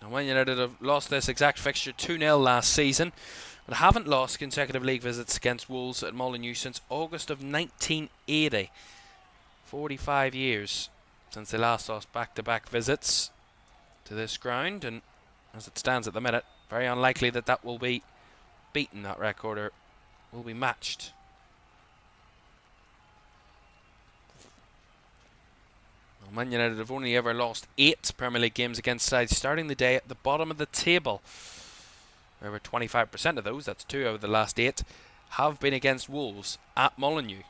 Now Man United have lost this exact fixture 2-0 last season, but haven't lost consecutive league visits against Wolves at Molineux since August of 1980. 45 years since they last lost back-to-back visits to this ground, and as it stands at the minute, very unlikely that that will be beaten, that record, or will be matched. Well, Man United have only ever lost 8 Premier League games against sides starting the day at the bottom of the table. Over 25% of those, that's 2 out of the last 8, have been against Wolves at Molineux.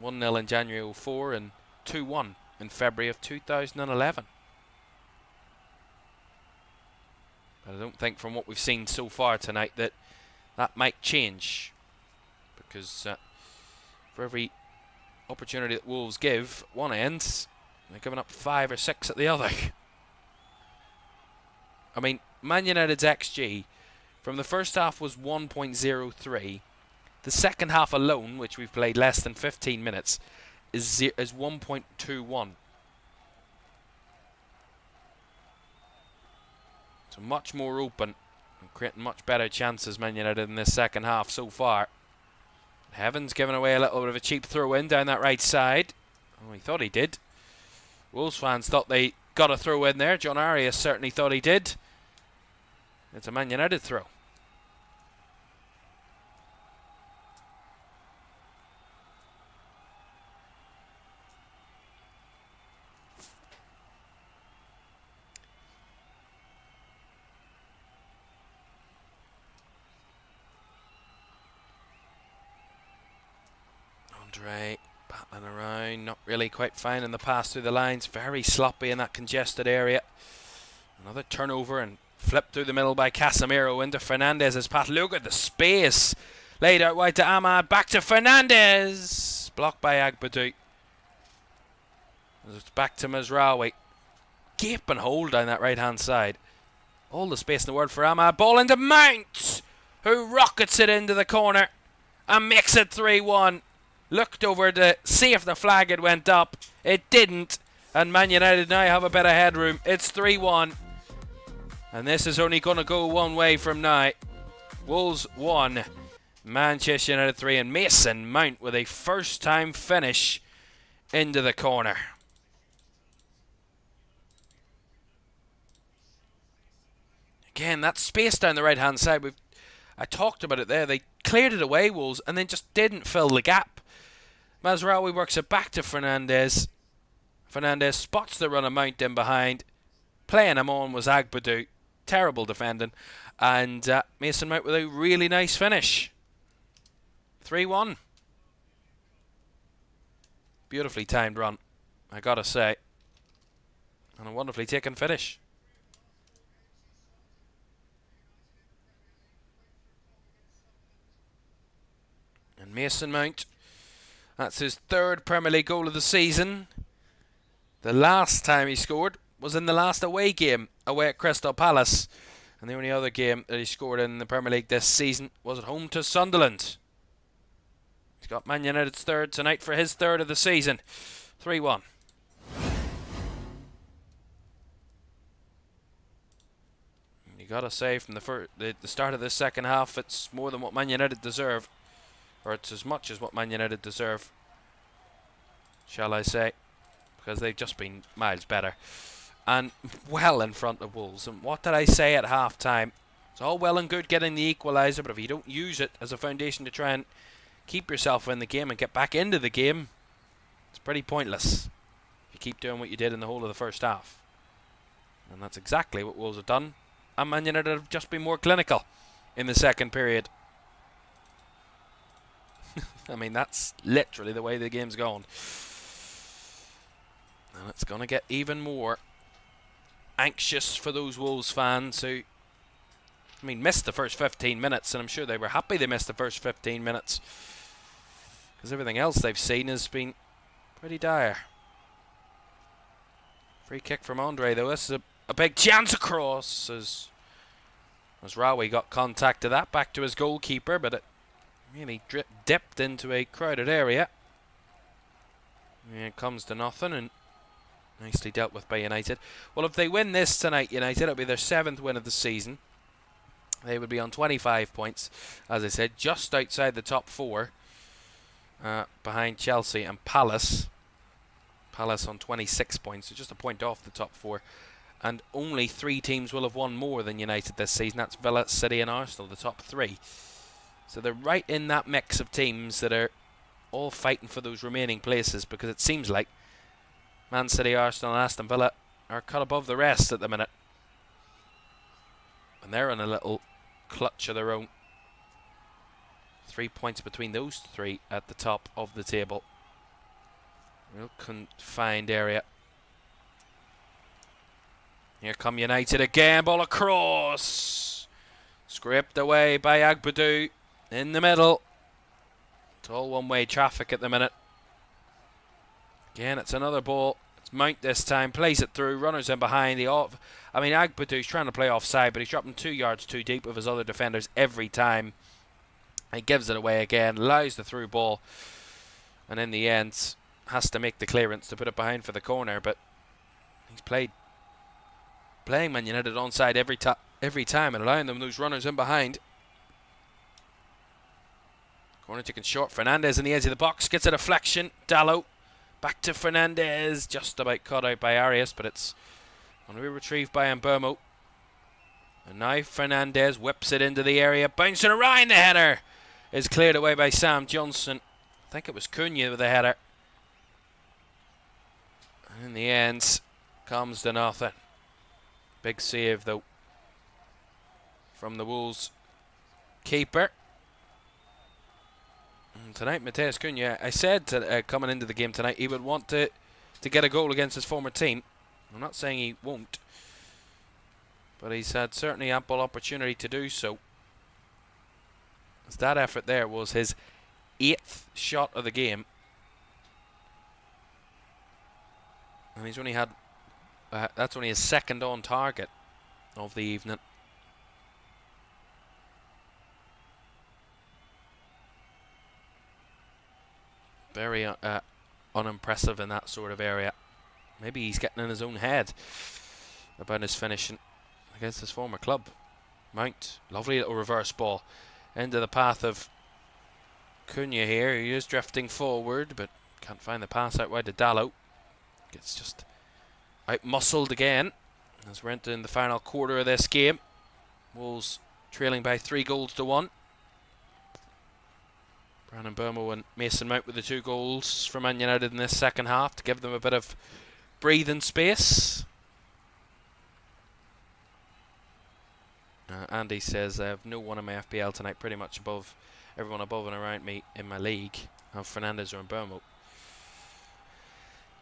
1-0 in January 2004 and 2-1 in February of 2011. But I don't think from what we've seen so far tonight that that might change, because for every opportunity that Wolves give one end, they're giving up 5 or 6 at the other. I mean, Man United's XG from the first half was 1.03. The second half alone, which we've played less than 15 minutes, is 1.21. So much more open and creating much better chances, Man United, in this second half so far. Heaven's given away a little bit of a cheap throw in down that right side. Oh, he thought he did. Wolves fans thought they got a throw in there. John Arias certainly thought he did. It's a Man United throw. Andre battling around, not really quite finding the pass through the lines, very sloppy in that congested area. Another turnover and flipped through the middle by Casemiro into Fernandez's path. Look at the space laid out wide to Ahmad, back to Fernandez, blocked by Agbadou. It's back to Mazraoui, gaping hole down that right hand side. All the space in the world for Ahmad, ball into Mount, who rockets it into the corner and makes it 3-1. Looked over to see if the flag had went up. It didn't. And Man United now have a bit of headroom. It's 3-1. And this is only going to go one way from now. Wolves 1, Manchester United 3, and Mason Mount with a first-time finish into the corner. Again, that space down the right-hand side, I talked about it there. They cleared it away, Wolves, and then just didn't fill the gap. Mazraoui works it back to Fernandez. Fernandez spots the run of Mount in behind. Playing him on was Agbadou. Terrible defending. And Mason Mount with a really nice finish. 3-1. Beautifully timed run, I gotta say. And a wonderfully taken finish. And Mason Mount, that's his third Premier League goal of the season. The last time he scored was in the last away game, away at Crystal Palace. And the only other game that he scored in the Premier League this season was at home to Sunderland. He's got Man United's third tonight for his third of the season. 3-1. You gotta say, from the start of this second half, it's more than what Man United deserve. Or it's as much as what Man United deserve, shall I say. Because they've just been miles better. And well in front of Wolves. And what did I say at half-time? It's all well and good getting the equaliser, but if you don't use it as a foundation to try and keep yourself in the game and get back into the game, it's pretty pointless if you keep doing what you did in the whole of the first half. And that's exactly what Wolves have done. And Man United have just been more clinical in the second period. I mean, that's literally the way the game's gone. And it's going to get even more anxious for those Wolves fans who, I mean, missed the first 15 minutes, and I'm sure they were happy they missed the first 15 minutes, because everything else they've seen has been pretty dire. Free kick from Andre, though. This is a big chance across, as Rawi got contact to that, back to his goalkeeper, but it really dipped into a crowded area. And it comes to nothing, and nicely dealt with by United. Well, if they win this tonight, United, it'll be their 7th win of the season. They would be on 25 points, as I said, just outside the top 4, behind Chelsea and Palace. Palace on 26 points, so just a point off the top 4. And only 3 teams will have won more than United this season. That's Villa, City and Arsenal, the top 3. So they're right in that mix of teams that are all fighting for those remaining places, because it seems like Man City, Arsenal and Aston Villa are cut above the rest at the minute. And they're in a little clutch of their own. 3 points between those 3 at the top of the table. Real confined area. Here come United again, ball across. Scraped away by Agbadou in the middle. It's all one-way traffic at the minute. Again, it's another ball. It's Mount this time. Plays it through. Runners in behind. I mean, Agbadou's trying to play offside, but he's dropping 2 yards too deep with his other defenders every time. He gives it away again. Allows the through ball. And in the end, has to make the clearance to put it behind for the corner. But he's playing Man United onside every time and allowing them those runners in behind. Corner taken short. Fernandez in the edge of the box. Gets a deflection. Dallo. Back to Fernandez, just about caught out by Arias, but it's going to be retrieved by Mbermo. And now Fernandez whips it into the area, bouncing around. The header is cleared away by Sam Johnson. I think it was Cunha with the header. And in the end, comes to nothing. Big save, though, from the Wolves keeper. Tonight, Mateus Cunha, I said coming into the game tonight, he would want to get a goal against his former team. I'm not saying he won't, but he's had certainly ample opportunity to do so. As that effort there was his 8th shot of the game, and he's only had that's only his 2nd on target of the evening. Very unimpressive in that sort of area. Maybe he's getting in his own head about his finishing against his former club. Mount, lovely little reverse ball into the path of Cunha here, he is drifting forward, but can't find the pass out wide to Dallo. Gets just out-muscled again as we're entering the final quarter of this game. Wolves trailing by 3-1. Brandon Burmo and Mason Mount with the 2 goals from Man United in this second half to give them a bit of breathing space. Andy says, I have no one in my FPL tonight, pretty much above everyone above and around me in my league. I have Fernandes or Burmo.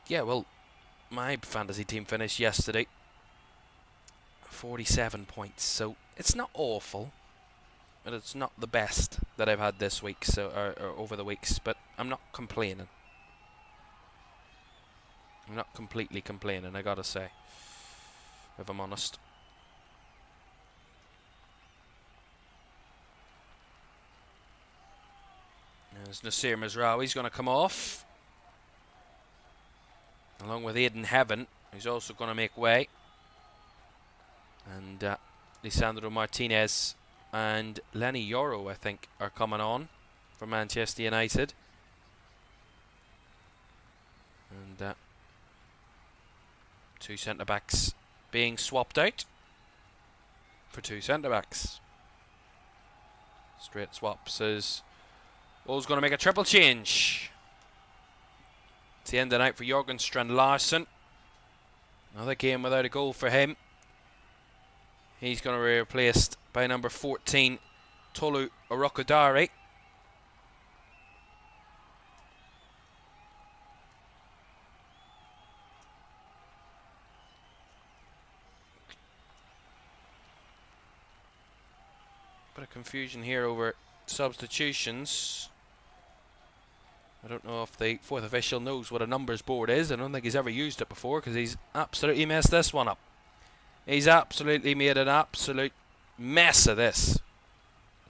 Yeah, well, my fantasy team finished yesterday 47 points, so it's not awful, but it's not the best that I've had this week, so or over the weeks, but I'm not complaining. I'm not completely complaining, I gotta say, if I'm honest. There's Nasir Mazraoui's going to come off, along with Aidan Heaven, who's also going to make way. And Lisandro Martinez and Lenny Yoro, I think, are coming on for Manchester United. And 2 centre-backs being swapped out for 2 centre-backs. Straight swaps as Wolves going to make a triple change. It's the end of the night for Jørgen Strand Larsen. Another game without a goal for him. He's going to be replaced by number 14, Tolu Orokodare. Bit of confusion here over substitutions. I don't know if the 4th official knows what a numbers board is. I don't think he's ever used it before because he's absolutely messed this one up. He's absolutely made an absolute mess of this.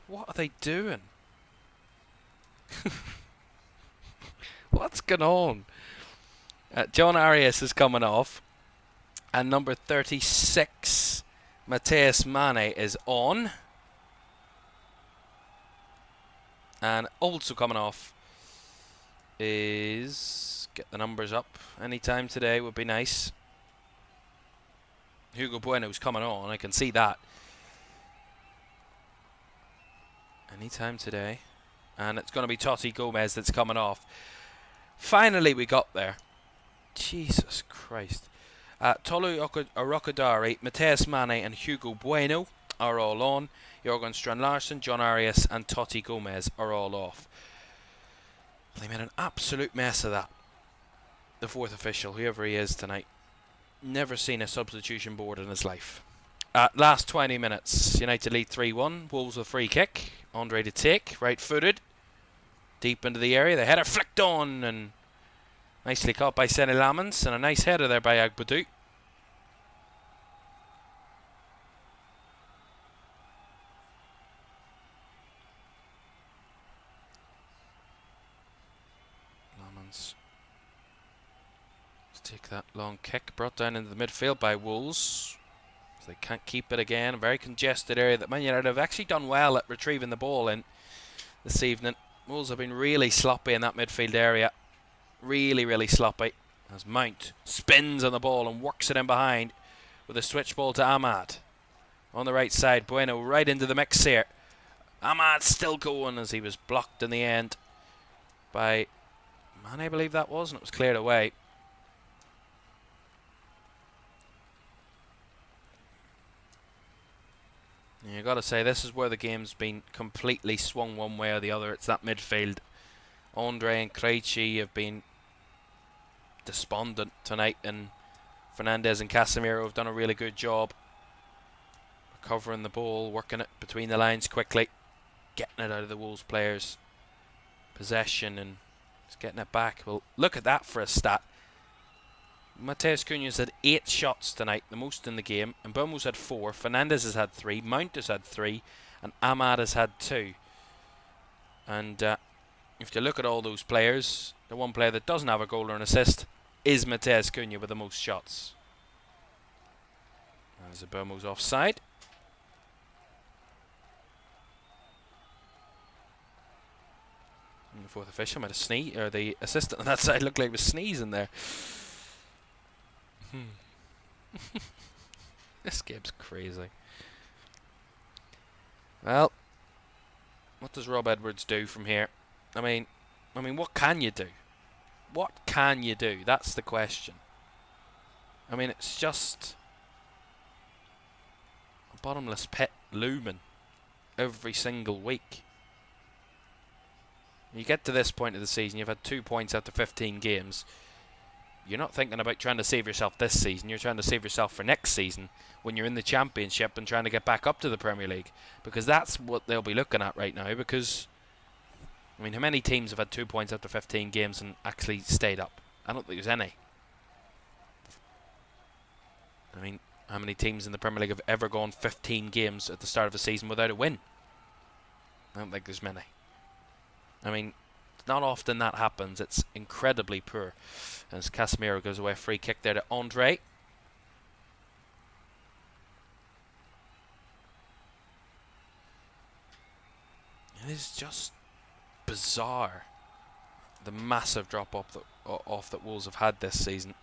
What are they doing? What's going on? John Arias is coming off. And number 36, Mateus Mane, is on. And also coming off is, get the numbers up anytime today would be nice. Hugo Bueno's coming on, I can see that. Anytime today. And it's going to be Totti Gomez that's coming off. Finally we got there. Jesus Christ. Tolu Orokodare, Mateus Mane and Hugo Bueno are all on. Jørgen Strand Larsen, John Arias and Totti Gomez are all off. They made an absolute mess of that. The 4th official, whoever he is tonight. Never seen a substitution board in his life. Last 20 minutes, United lead 3-1. Wolves with a free kick. Andre to take, right-footed. Deep into the area. The header flicked on and nicely caught by Sene Lamens. And a nice header there by Agbadou. Take that long kick, brought down into the midfield by Wolves. So they can't keep it again. A very congested area that Man United have actually done well at retrieving the ball in this evening. Wolves have been really sloppy in that midfield area. Really, really sloppy. As Mount spins on the ball and works it in behind with a switch ball to Ahmad. On the right side, Bueno right into the mix here. Ahmad still going as he was blocked in the end by Mane, I believe that was, and it was cleared away. You got to say, this is where the game's been completely swung one way or the other. It's that midfield. Andre and Krejci have been despondent tonight, and Fernandes and Casemiro have done a really good job recovering the ball, working it between the lines quickly, getting it out of the Wolves players' possession and just getting it back. Well, look at that for a stat. Mateus Cunha's had 8 shots tonight, the most in the game, and Bomo's had 4, Fernandes has had 3, Mount has had 3, and Ahmad has had 2. And if you look at all those players, the one player that doesn't have a goal or an assist is Mateus Cunha with the most shots. There's a Bomo's offside. The fourth official might have sneezed, or the assistant on that side looked like he was sneezing there. This game's crazy. Well, what does Rob Edwards do from here? I mean, what can you do? What can you do? That's the question. I mean, it's just a bottomless pit looming every single week. You get to this point of the season, you've had 2 points after 15 games. You're not thinking about trying to save yourself this season, you're trying to save yourself for next season when you're in the Championship and trying to get back up to the Premier League. Because that's what they'll be looking at right now, because I mean, how many teams have had 2 points after 15 games and actually stayed up? I don't think there's any. I mean, how many teams in the Premier League have ever gone 15 games at the start of a season without a win? I don't think there's many. I mean, not often that happens. It's incredibly poor. As Casemiro goes away, free kick there to Andre. It is just bizarre, the massive drop-off that Wolves have had this season.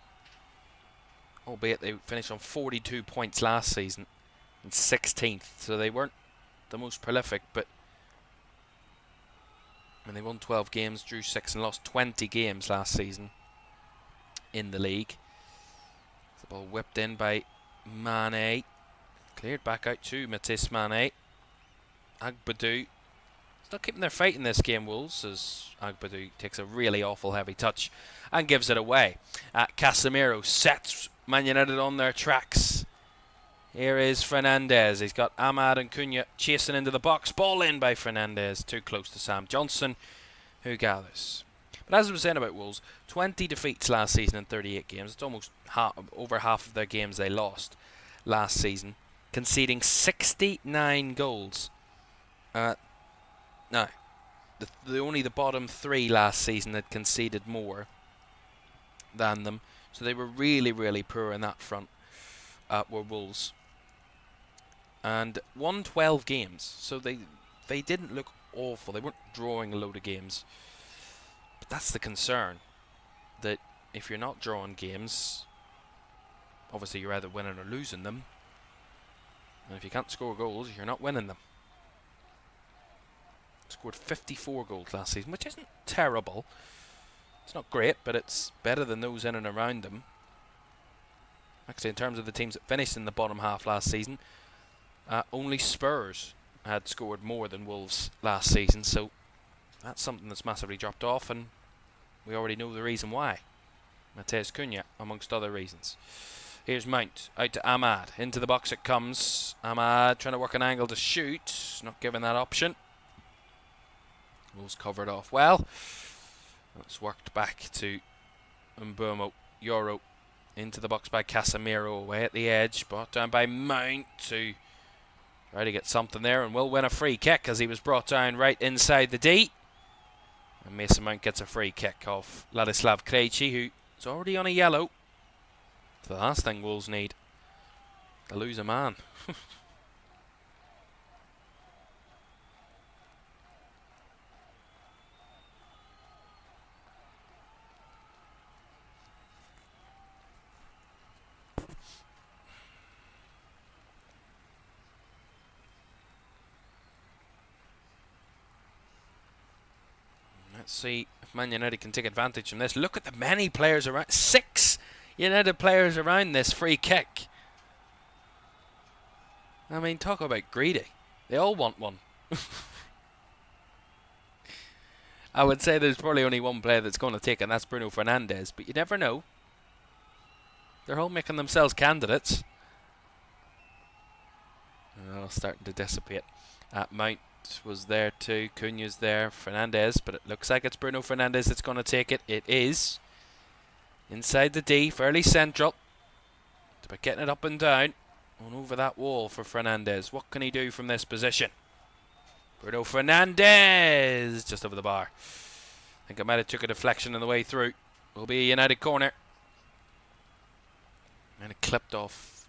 Albeit they finished on 42 points last season and 16th, so they weren't the most prolific, but when they won 12 games, drew 6 and lost 20 games last season in the league. The ball whipped in by Mane, cleared back out to Matisse Mane. Agbadou still keeping their fight in this game, Wolves, as Agbadou takes a really awful heavy touch and gives it away. Casemiro sets Man United on their tracks. Here is Fernandes. He's got Ahmad and Cunha chasing into the box. Ball in by Fernandes. Too close to Sam Johnson, who gathers. But as I was saying about Wolves, 20 defeats last season in 38 games. It's almost over half of their games they lost last season, conceding 69 goals. Now, only the bottom 3 last season had conceded more than them, so they were really, really poor in that front. Were Wolves, and won 12 games, so they didn't look awful. They weren't drawing a load of games, but that's the concern. That if you're not drawing games, obviously you're either winning or losing them, and if you can't score goals, you're not winning them. Scored 54 goals last season, which isn't terrible. It's not great, but it's better than those in and around them. Actually, in terms of the teams that finished in the bottom half last season, only Spurs had scored more than Wolves last season, so that's something that's massively dropped off, and we already know the reason why. Matheus Cunha, amongst other reasons. Here's Mount, out to Ahmad, into the box it comes. Ahmad trying to work an angle to shoot, not given that option. Wolves covered off well. That's worked back to Mbeumo. Euro into the box by Casemiro, away at the edge, brought down by Mount to try to get something there, and will win a free kick as he was brought down right inside the D. And Mason Mount gets a free kick off Ladislav Krejci, who's already on a yellow. The last thing Wolves need, to lose a man. Let's see if Man United can take advantage from this. Look at the many players around. 6 United players around this free kick. I mean, talk about greedy. They all want one. I would say there's probably only one player that's going to take it, and that's Bruno Fernandes. But you never know. They're all making themselves candidates. Oh, starting to dissipate. Mount was there too, Cunha's there, Fernandes, but it looks like it's Bruno Fernandes that's going to take it. It is. Inside the D, fairly central. But getting it up and down. And over that wall for Fernandes. What can he do from this position? Bruno Fernandes! Just over the bar. I think I might have took a deflection on the way through. Will be a United corner. And it clipped off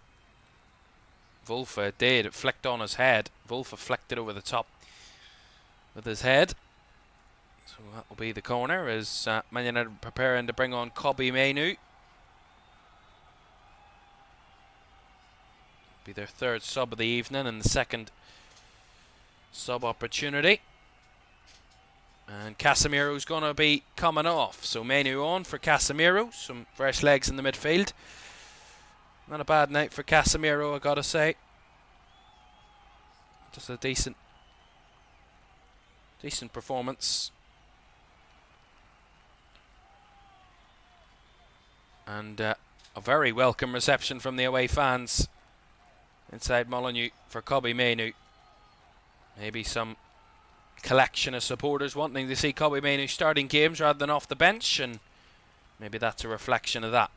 Wolfe. It did. It flicked on his head. Wolfe flicked it over the top with his head. So that will be the corner as Man United preparing to bring on Caoimhan. Be their third sub of the evening and the second sub opportunity. And Casemiro's going to be coming off. So Menu on for Casemiro. Some fresh legs in the midfield. Not a bad night for Casemiro, I gotta say. Just a decent performance. And a very welcome reception from the away fans inside Molineux for Caoimhan. Maybe some collection of supporters wanting to see Caoimhan starting games rather than off the bench, and maybe that's a reflection of that.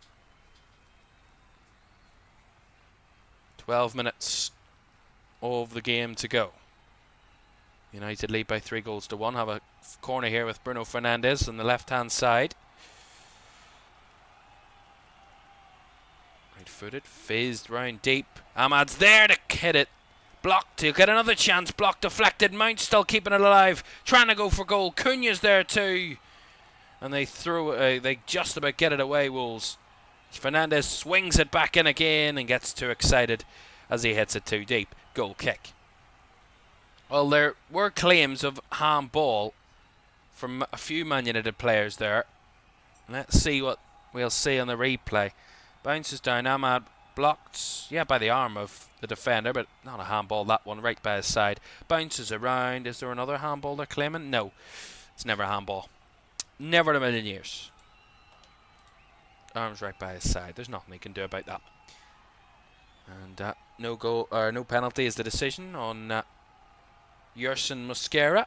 12 minutes of the game to go. United lead by 3-1. Have a corner here with Bruno Fernandes on the left-hand side. Right-footed, fizzed round deep. Ahmad's there to hit it. Blocked. He'll get another chance. Blocked, deflected. Mount still keeping it alive. Trying to go for goal. Cunha's there too. And they they just about get it away, Wolves. Fernandes swings it back in again and gets too excited as he hits it too deep. Goal kick. Well, there were claims of handball from a few Man United players there. Let's see what we'll see on the replay. Bounces down. Ahmad blocked, yeah, by the arm of the defender, but not a handball, that one, right by his side. Bounces around. Is there another handball they're claiming? No, it's never a handball. Never in a million years. Arms right by his side. There's nothing he can do about that. And no goal or no penalty is the decision on Yerson Mosquera.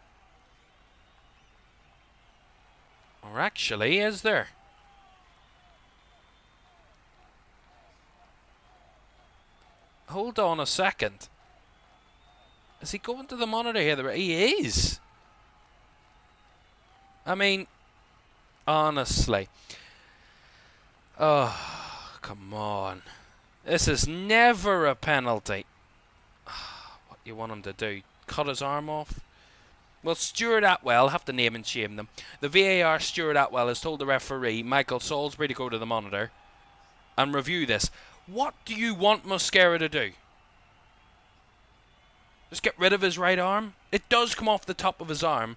Or actually, is there? Hold on a second. Is he going to the monitor here? He is. I mean, honestly. Oh, come on. This is never a penalty. What you want him to do? Cut his arm off? Well, Stuart Atwell, have to name and shame them. The VAR Stuart Atwell has told the referee, Michael Salisbury, to go to the monitor and review this. What do you want Mosquera to do? Just get rid of his right arm? It does come off the top of his arm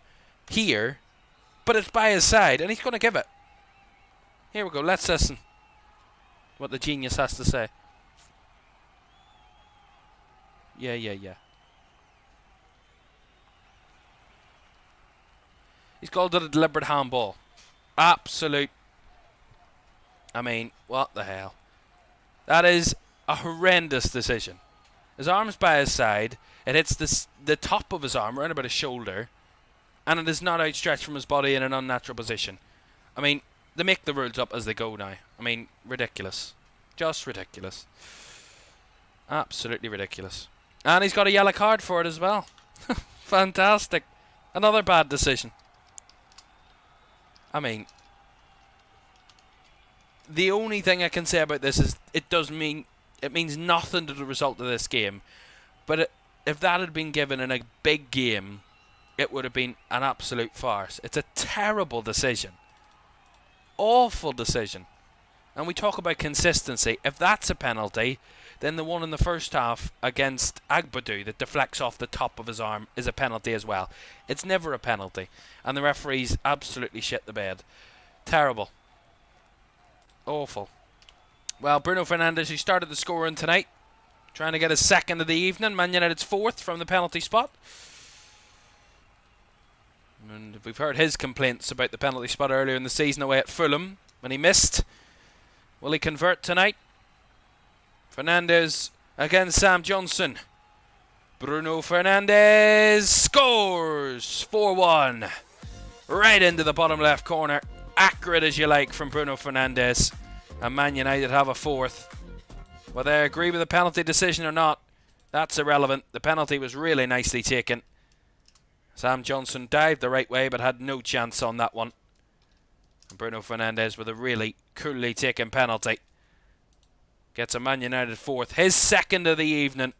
here, but it's by his side, and he's going to give it. Here we go, let's listen what the genius has to say. Yeah. He's called it a deliberate handball. Absolute. I mean, what the hell? That is a horrendous decision. His arm's by his side. It hits the top of his arm, around about his shoulder, and it is not outstretched from his body in an unnatural position. I mean, they make the rules up as they go now. I mean, ridiculous. Just ridiculous. Absolutely ridiculous. And he's got a yellow card for it as well. Fantastic. Another bad decision. I mean, the only thing I can say about this is it means nothing to the result of this game. But if that had been given in a big game, it would have been an absolute farce. It's a terrible decision. Awful decision. And we talk about consistency. If that's a penalty, then the one in the first half against Agbadou that deflects off the top of his arm is a penalty as well. It's never a penalty. And the referees absolutely shit the bed. Terrible. Awful. Well, Bruno Fernandes, who started the scoring tonight, trying to get his second of the evening. Man United's fourth from the penalty spot. And we've heard his complaints about the penalty spot earlier in the season away at Fulham when he missed. Will he convert tonight? Fernandes against Sam Johnson. Bruno Fernandes scores 4-1. Right into the bottom left corner. Accurate as you like from Bruno Fernandes. And Man United have a fourth. Whether I agree with the penalty decision or not, that's irrelevant. The penalty was really nicely taken. Sam Johnson dived the right way but had no chance on that one. And Bruno Fernandes with a really coolly taken penalty. Gets a Man United fourth. His second of the evening.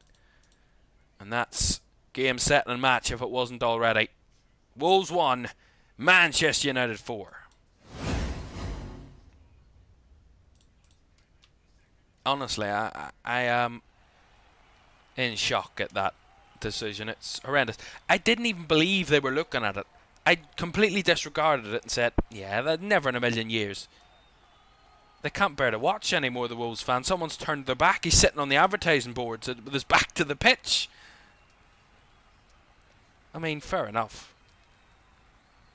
And that's game, set and match if it wasn't already. Wolves 1, Manchester United 4. Honestly, I am in shock at that decision. It's horrendous. I didn't even believe they were looking at it. I completely disregarded it and said, yeah, that never in a million years. They can't bear to watch anymore, the Wolves fans. Someone's turned their back. He's sitting on the advertising boards with his back to the pitch. I mean, fair enough.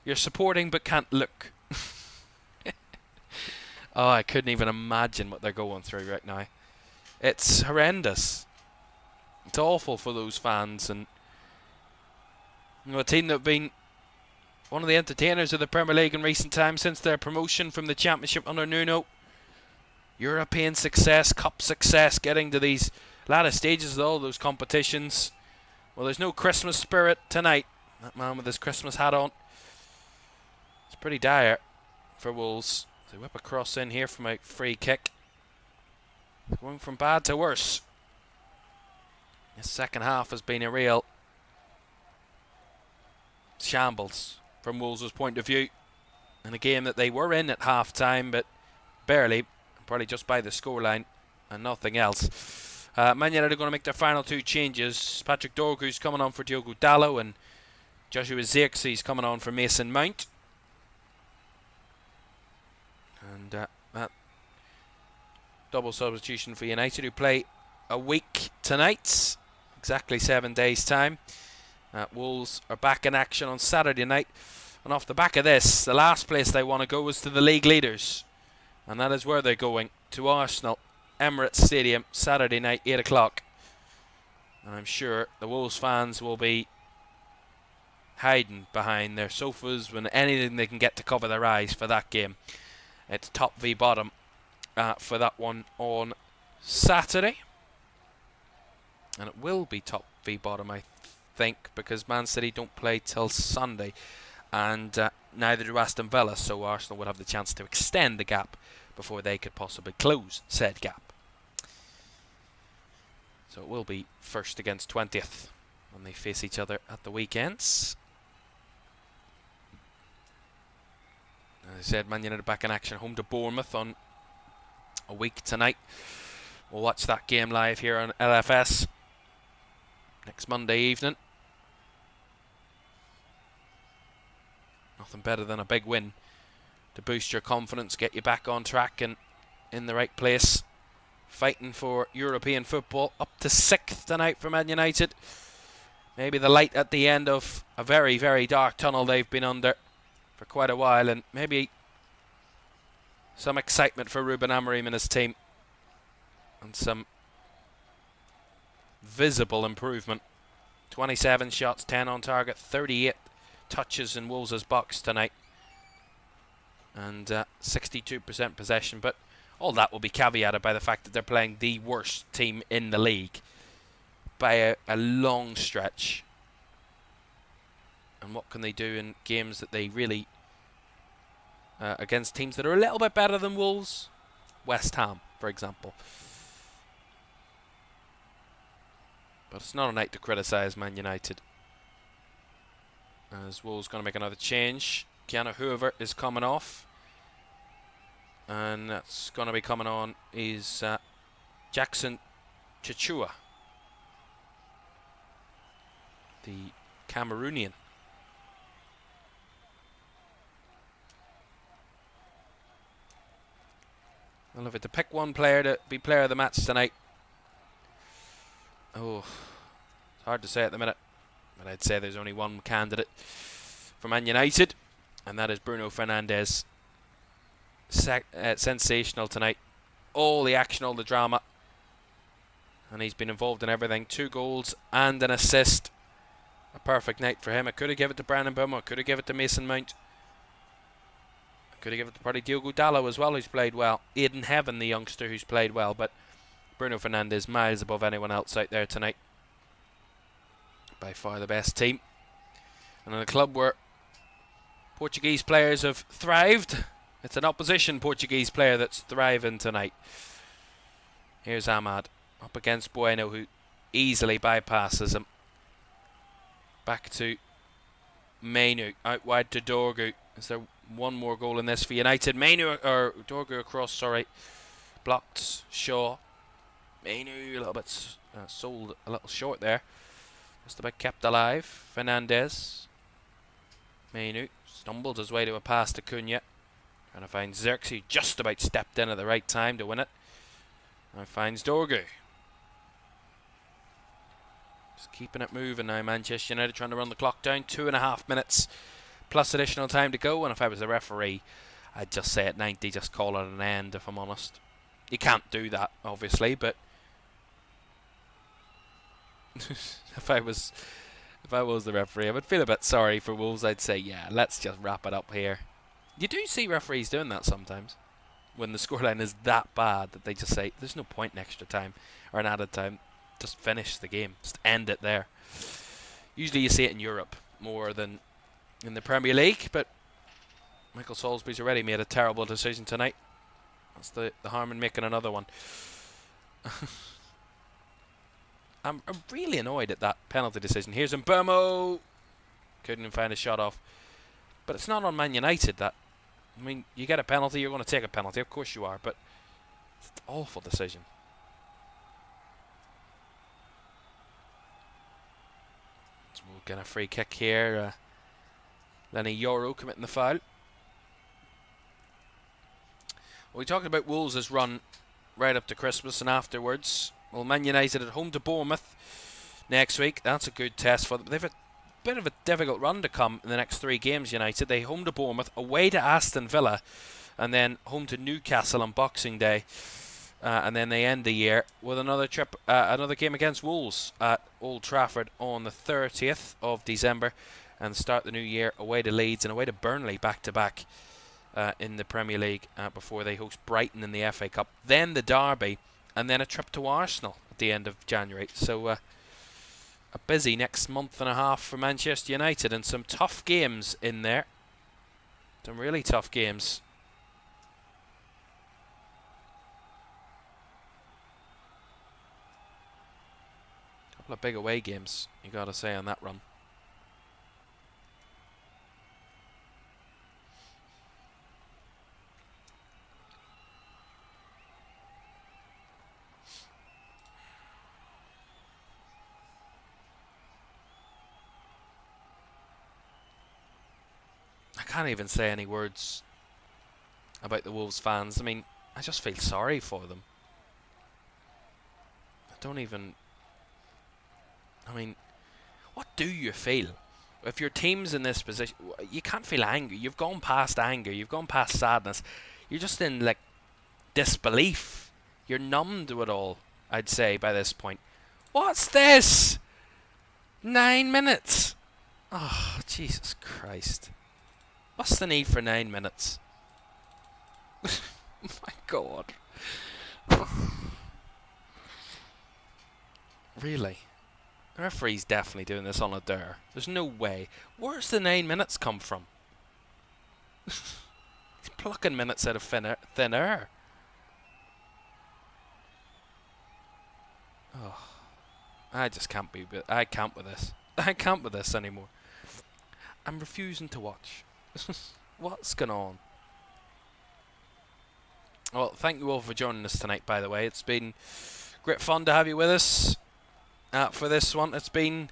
You're supporting but can't look. Oh, I couldn't even imagine what they're going through right now. It's horrendous. It's awful for those fans. And a team that have been one of the entertainers of the Premier League in recent times since their promotion from the Championship under Nuno. European success, cup success, getting to these latter stages of all those competitions. Well, there's no Christmas spirit tonight. That man with his Christmas hat on. It's pretty dire for Wolves. They whip a cross in here from a free kick. Going from bad to worse. The second half has been a real shambles from Wolves' point of view. In a game that they were in at half-time, but barely. Probably just by the scoreline and nothing else. Man United are going to make their final two changes. Patrick Dorgu's coming on for Diogo Dalot, and Joshua Zirkzee's coming on for Mason Mount. And that double substitution for United, who play a week tonight, exactly 7 days' time. Wolves are back in action on Saturday night. And off the back of this, the last place they want to go is to the league leaders. And that is where they're going, to Arsenal, Emirates Stadium, Saturday night, 8 o'clock. And I'm sure the Wolves fans will be hiding behind their sofas when anything they can get to cover their eyes for that game. It's top v bottom for that one on Saturday. And it will be top v bottom, I think, because Man City don't play till Sunday. And neither do Aston Villa, so Arsenal would have the chance to extend the gap before they could possibly close said gap. So it will be first against 20th when they face each other at the weekends. As I said, Man United back in action, home to Bournemouth on a week tonight. We'll watch that game live here on LFS next Monday evening. Nothing better than a big win to boost your confidence, get you back on track and in the right place. Fighting for European football, up to 6th tonight for Man United. Maybe the light at the end of a very, very dark tunnel they've been under for quite a while, and maybe some excitement for Ruben Amorim and his team, and some visible improvement. 27 shots, 10 on target, 38 touches in Wolves' box tonight, and 62% possession. But all that will be caveated by the fact that they're playing the worst team in the league by a long stretch. And what can they do in games that they really against teams that are a little bit better than Wolves? West Ham, for example. But it's not a night to criticise Man United, as Wolves going to make another change. Keanu Hoover is coming off, and that's going to be coming on is Jackson Chichua, the Cameroonian. Well, if it's to pick one player to be player of the match tonight, it's hard to say at the minute, but I'd say there's only one candidate for Man United, and that is Bruno Fernandes. Sensational tonight. All the action, all the drama, and he's been involved in everything. 2 goals and an assist. A perfect night for him. I could have given it to Brandon Bomo, I could have given it to Mason Mount, I could have given it to probably Diogo Dalot as well, who's played well. Aiden Heaven, the youngster, who's played well, but Bruno Fernandes miles above anyone else out there tonight. By far the best team. And in a club where Portuguese players have thrived, it's an opposition Portuguese player that's thriving tonight. Here's Ahmad up against Bueno, who easily bypasses him. Back to Molineux out wide to Dorgu. Is there one more goal in this for United? Molineux, or Dorgu across, sorry. Blocked. Shaw. Molineux a little bit sold a little short there. Just about kept alive. Fernandez. Molineux stumbled his way to a pass to Cunha. Trying to find Xerxes, just about stepped in at the right time to win it. Now finds Dorgu. Just keeping it moving now, Manchester United trying to run the clock down. 2.5 minutes plus additional time to go. And if I was the referee, I'd just say at 90, just call it an end, if I'm honest. You can't do that, obviously, but if I was the referee, I would feel a bit sorry for Wolves. I'd say, yeah, let's just wrap it up here. You do see referees doing that sometimes, when the scoreline is that bad that they just say, there's no point in extra time or an added time. Just finish the game. Just end it there. Usually you see it in Europe more than in the Premier League, but Michael Salisbury's already made a terrible decision tonight. That's the harm in making another one. I'm really annoyed at that penalty decision. Here's Mbermo. Couldn't find a shot off. But it's not on Man United that... I mean, you get a penalty, you're going to take a penalty. Of course you are, but it's an awful decision. So we'll get a free kick here. Lenny Yoro committing the foul. Well, we talked about Wolves' run right up to Christmas and afterwards. Well, Man United at home to Bournemouth next week. That's a good test for them. They've a bit of a difficult run to come in the next 3 games, United. They home to Bournemouth, away to Aston Villa, and then home to Newcastle on Boxing Day. And then they end the year with another game against Wolves at Old Trafford on the 30th of December, and start the new year away to Leeds and away to Burnley back-to-back in the Premier League before they host Brighton in the FA Cup. Then the derby, and then a trip to Arsenal at the end of January. So a busy next month and a half for Manchester United, and some tough games in there. Some really tough games. Couple of big away games, you got to say, on that run. I can't even say any words about the Wolves fans. I mean, I just feel sorry for them. I don't even... I mean, what do you feel? If your team's in this position, you can't feel angry. You've gone past anger. You've gone past sadness. You're just in, like, disbelief. You're numb to it all, I'd say, by this point. What's this? 9 minutes. Oh, Jesus Christ. What's the need for 9 minutes? My God. Really? The referee's definitely doing this on a dare. There's no way. Where's the 9 minutes come from? He's plucking minutes out of thin air. Oh, I just can't be. I can't with this. I can't with this anymore. I'm refusing to watch. What's going on? Well, thank you all for joining us tonight, by the way. It's been great fun to have you with us for this one. It's been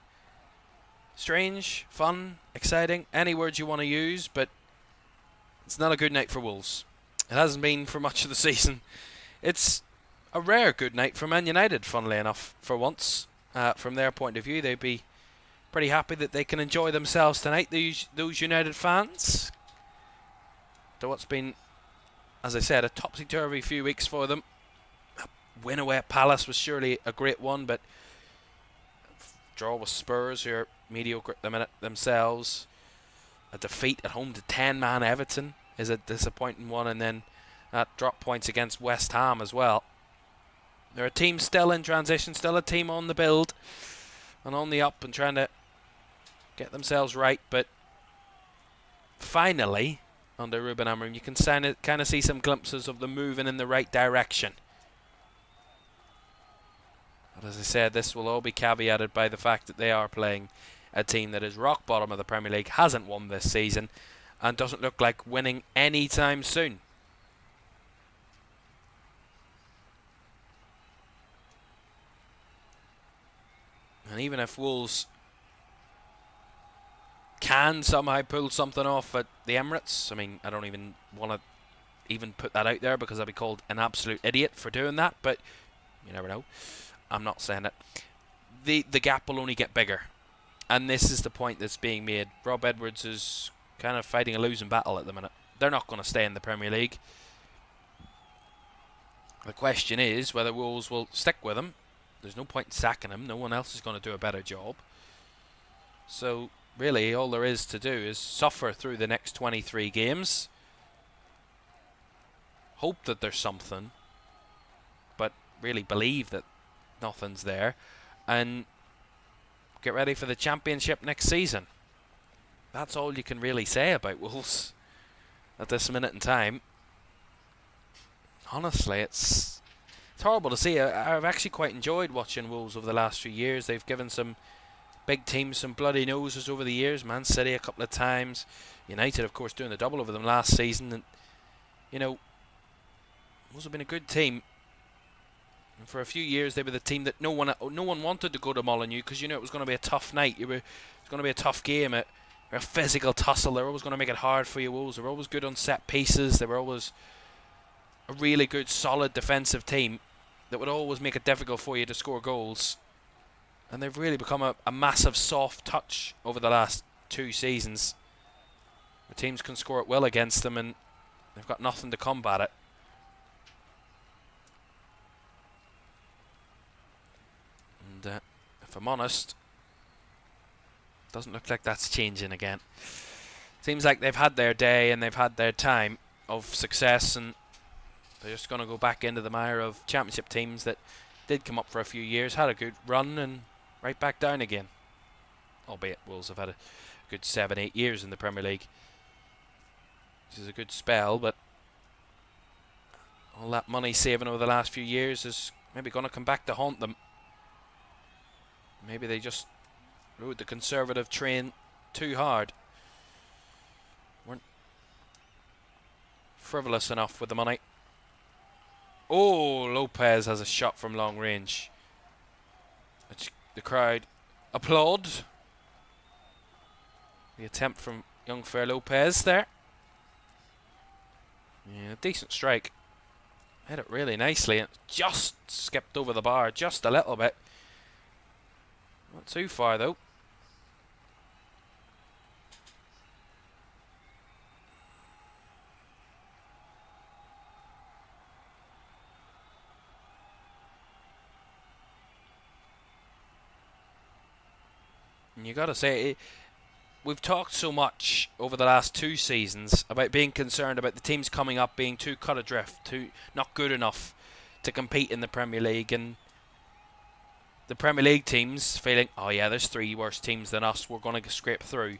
strange, fun, exciting, any words you want to use, but it's not a good night for Wolves. It hasn't been for much of the season. It's a rare good night for Man United, funnily enough, for once. From their point of view, they'd be pretty happy that they can enjoy themselves tonight, those United fans. So what's been, as I said, a topsy-turvy few weeks for them. A win away at Palace was surely a great one, but draw with Spurs, who are mediocre at the minute themselves. A defeat at home to 10-man Everton is a disappointing one, and then drop points against West Ham as well. They're a team still in transition, still a team on the build and on the up and trying to get themselves right, but finally, under Ruben Amorim, you can kind of see some glimpses of them moving in the right direction. But as I said, this will all be caveated by the fact that they are playing a team that is rock bottom of the Premier League, hasn't won this season, and doesn't look like winning anytime soon. And even if Wolves can somehow pull something off at the Emirates, I mean, I don't even want to even put that out there because I'd be called an absolute idiot for doing that, but you never know. I'm not saying it. The gap will only get bigger, and this is the point that's being made. Rob Edwards is kind of fighting a losing battle at the minute. They're not going to stay in the Premier League. The question is whether Wolves will stick with him. There's no point in sacking him. No one else is going to do a better job. So really all there is to do is suffer through the next 23 games, hope that there's something, but really believe that nothing's there, and get ready for the Championship next season. That's all you can really say about Wolves at this minute in time. Honestly, it's horrible to see. I've actually quite enjoyed watching Wolves over the last few years. They've given some big teams some bloody noses over the years. Man City a couple of times. United, of course, doing the double over them last season. And, you know, Wolves have been a good team. And for a few years, they were the team that no one wanted to go to Molineux because you knew it was going to be a tough night. It was going to be a tough game, a physical tussle. They were always going to make it hard for you, Wolves. They were always good on set pieces. They were always a really good, solid defensive team that would always make it difficult for you to score goals. And they've really become a massive soft touch over the last 2 seasons. The teams can score at will against them, and they've got nothing to combat it. And if I'm honest, it doesn't look like that's changing again. Seems like they've had their day and they've had their time of success, and they're just going to go back into the mire of Championship teams that did come up for a few years, had a good run, and right back down again. Albeit Wolves have had a good 7-8 years in the Premier League, which is a good spell, but all that money saving over the last few years is maybe going to come back to haunt them. Maybe they just rode the Conservative train too hard. Weren't frivolous enough with the money. Oh, Lopez has a shot from long range. The crowd applaud the attempt from young Fer Lopez there. Yeah, decent strike. Hit it really nicely and just skipped over the bar just a little bit. Not too far though. And you got to say, we've talked so much over the last 2 seasons about being concerned about the teams coming up being too cut adrift, too not good enough to compete in the Premier League, and the Premier League teams feeling, oh yeah, there's 3 worse teams than us, we're going to scrape through.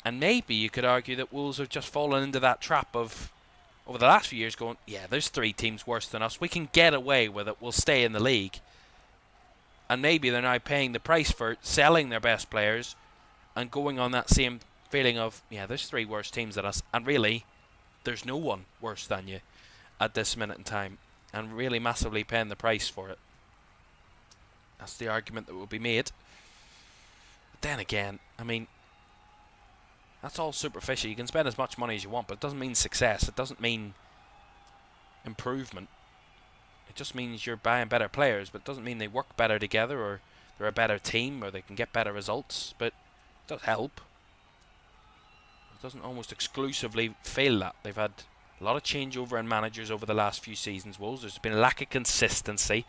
And maybe you could argue that Wolves have just fallen into that trap of, over the last few years, going, yeah, there's 3 teams worse than us, we can get away with it, we'll stay in the league. And maybe they're now paying the price for selling their best players and going on that same feeling of, yeah, there's 3 worse teams than us, and really, there's no one worse than you at this minute in time, and really massively paying the price for it. That's the argument that will be made. But then again, I mean, that's all superficial. You can spend as much money as you want, but it doesn't mean success. It doesn't mean improvement. It just means you're buying better players, but it doesn't mean they work better together or they're a better team or they can get better results, but it does help. It doesn't almost exclusively fail that. They've had a lot of changeover in managers over the last few seasons, Wolves. There's been a lack of consistency,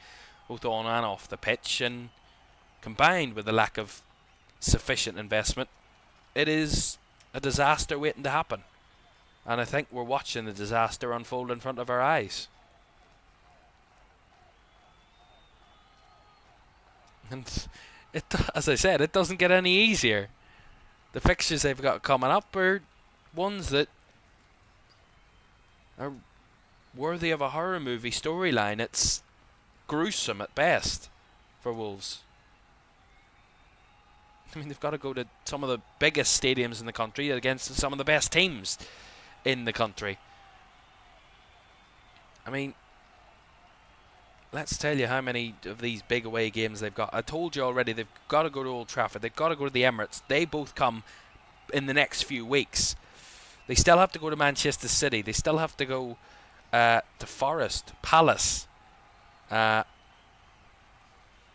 both on and off the pitch, and combined with the lack of sufficient investment, it is a disaster waiting to happen. And I think we're watching the disaster unfold in front of our eyes. And as I said, it doesn't get any easier. The fixtures they've got coming up are ones that are worthy of a horror movie storyline. It's gruesome at best for Wolves. I mean, they've got to go to some of the biggest stadiums in the country against some of the best teams in the country. I mean, let's tell you how many of these big away games they've got. I told you already, they've got to go to Old Trafford. They've got to go to the Emirates. They both come in the next few weeks. They still have to go to Manchester City. They still have to go to Forest, Palace. I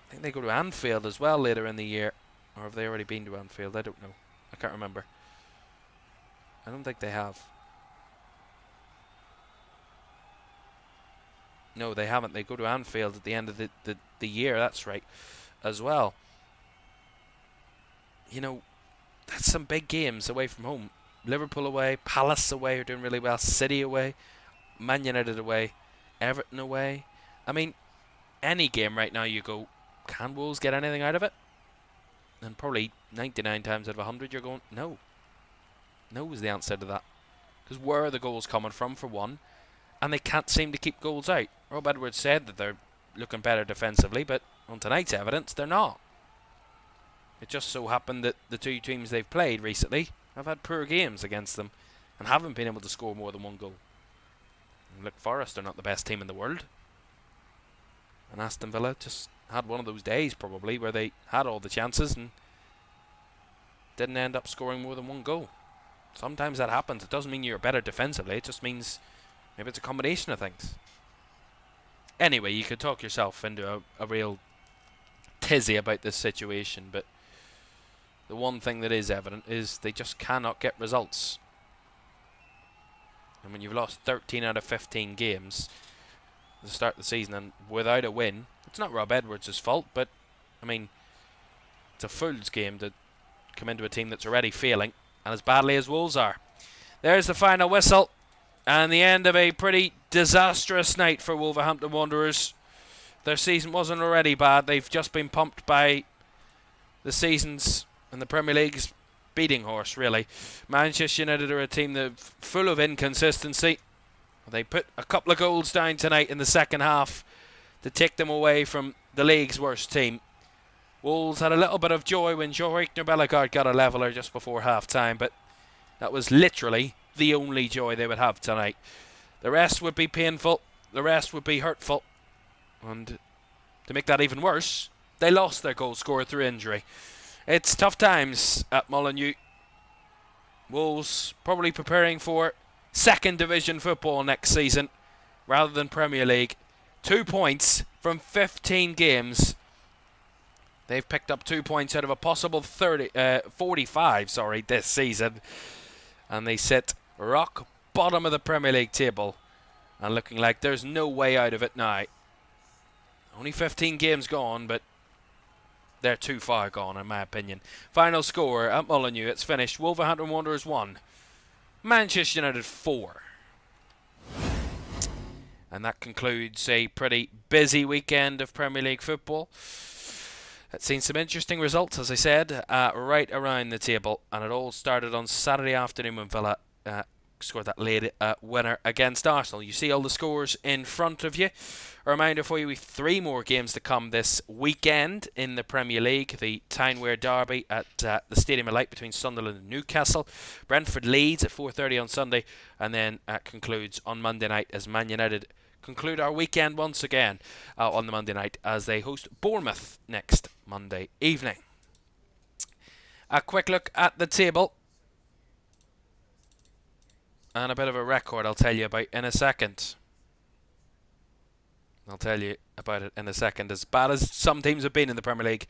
think they go to Anfield as well later in the year. Or have they already been to Anfield? I don't know. I can't remember. I don't think they have. No, they haven't. They go to Anfield at the end of the year, that's right, as well. You know, that's some big games away from home. Liverpool away, Palace away are doing really well, City away, Man United away, Everton away. I mean, any game right now you go, can Wolves get anything out of it? And probably 99 times out of 100 you're going, no. No is the answer to that. Because where are the goals coming from, for one? And they can't seem to keep goals out. Rob Edwards said that they're looking better defensively, but on tonight's evidence, they're not. It just so happened that the two teams they've played recently have had poor games against them and haven't been able to score more than one goal. And look, Forest are not the best team in the world. And Aston Villa just had one of those days, probably, where they had all the chances and didn't end up scoring more than one goal. Sometimes that happens. It doesn't mean you're better defensively. It just means maybe it's a combination of things. Anyway, you could talk yourself into a real tizzy about this situation, but the one thing that is evident is they just cannot get results. And when you've lost 13 out of 15 games at the start of the season and without a win, it's not Rob Edwards' fault, but, I mean, it's a fool's game to come into a team that's already failing, and as badly as Wolves are. There's the final whistle, and the end of a pretty disastrous night for Wolverhampton Wanderers. Their season wasn't already bad. They've just been pumped by the seasons and the Premier League's beating horse, really. Manchester United are a team that's full of inconsistency. They put a couple of goals down tonight in the second half to take them away from the league's worst team. Wolves had a little bit of joy when Joachim Bellegarde got a leveller just before half-time, but that was literally the only joy they would have tonight. The rest would be painful, the rest would be hurtful, and to make that even worse, they lost their goal scorer through injury. It's tough times at Molineux. Wolves probably preparing for second division football next season rather than Premier League. 2 points from 15 games. They've picked up 2 points out of a possible 45 this season. And they sit rock bottom of the Premier League table and looking like there's no way out of it now. Only 15 games gone, but they're too far gone in my opinion. Final score at Molineux, it's finished. Wolverhampton Wanderers 1, Manchester United 4. And that concludes a pretty busy weekend of Premier League football. It's seen some interesting results, as I said, right around the table. And it all started on Saturday afternoon when Villa scored that late winner against Arsenal. You see all the scores in front of you. A reminder for you, we've 3 more games to come this weekend in the Premier League. The Townware Derby at the Stadium of Light between Sunderland and Newcastle. Brentford Leeds at 4:30 on Sunday. And then concludes on Monday night as Man United conclude our weekend once again on the Monday night as they host Bournemouth next Monday evening. A quick look at the table. And a bit of a record I'll tell you about in a second. I'll tell you about it in a second. As bad as some teams have been in the Premier League,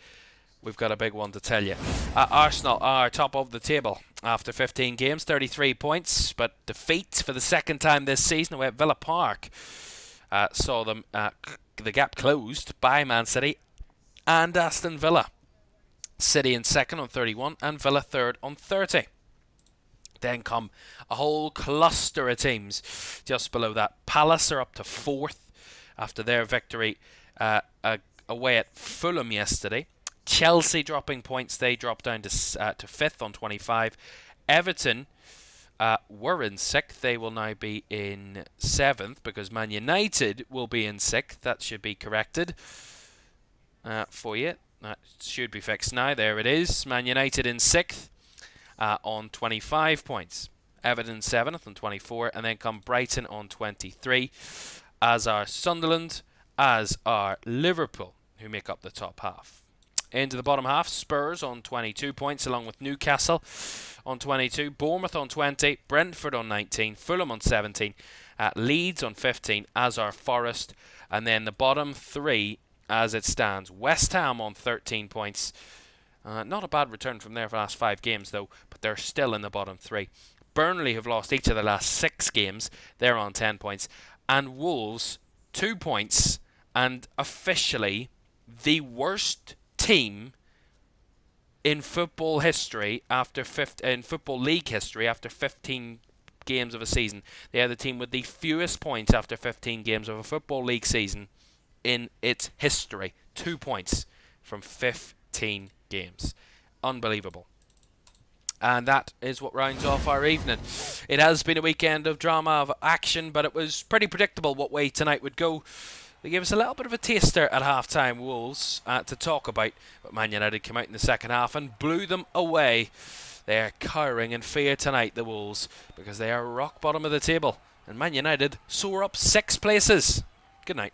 we've got a big one to tell you. Arsenal are top of the table after 15 games, 33 points, but defeat for the second time this season away at Villa Park. Saw them the gap closed by Man City and Aston Villa. City in second on 31 and Villa third on 30. Then come a whole cluster of teams just below that. Palace are up to 4th after their victory away at Fulham yesterday. Chelsea dropping points. They dropped down to 5th on 25. Everton were in 6th. They will now be in 7th because Man United will be in 6th. That should be corrected for you. That should be fixed now. There it is. Man United in 6th on 25 points. Everton 7th on 24, and then come Brighton on 23, as are Sunderland, as are Liverpool, who make up the top half. Into the bottom half, Spurs on 22 points, along with Newcastle on 22, Bournemouth on 20, Brentford on 19, Fulham on 17, Leeds on 15, as are Forest, and then the bottom 3 as it stands. West Ham on 13 points. Not a bad return from there for the last 5 games, though, but they're still in the bottom 3. Burnley have lost each of the last 6 games. They're on 10 points. And Wolves, 2 points, and officially the worst team in football history in football league history after 15 games of a season. They are the team with the fewest points after 15 games of a football league season in its history. 2 points from 15 games. Unbelievable. And that is what rounds off our evening. It has been a weekend of drama, of action, but it was pretty predictable what way tonight would go. They gave us a little bit of a taster at half-time, Wolves, to talk about, but Man United came out in the second half and blew them away. They are cowering in fear tonight, the Wolves, because they are rock bottom of the table, and Man United soar up 6 places. Good night.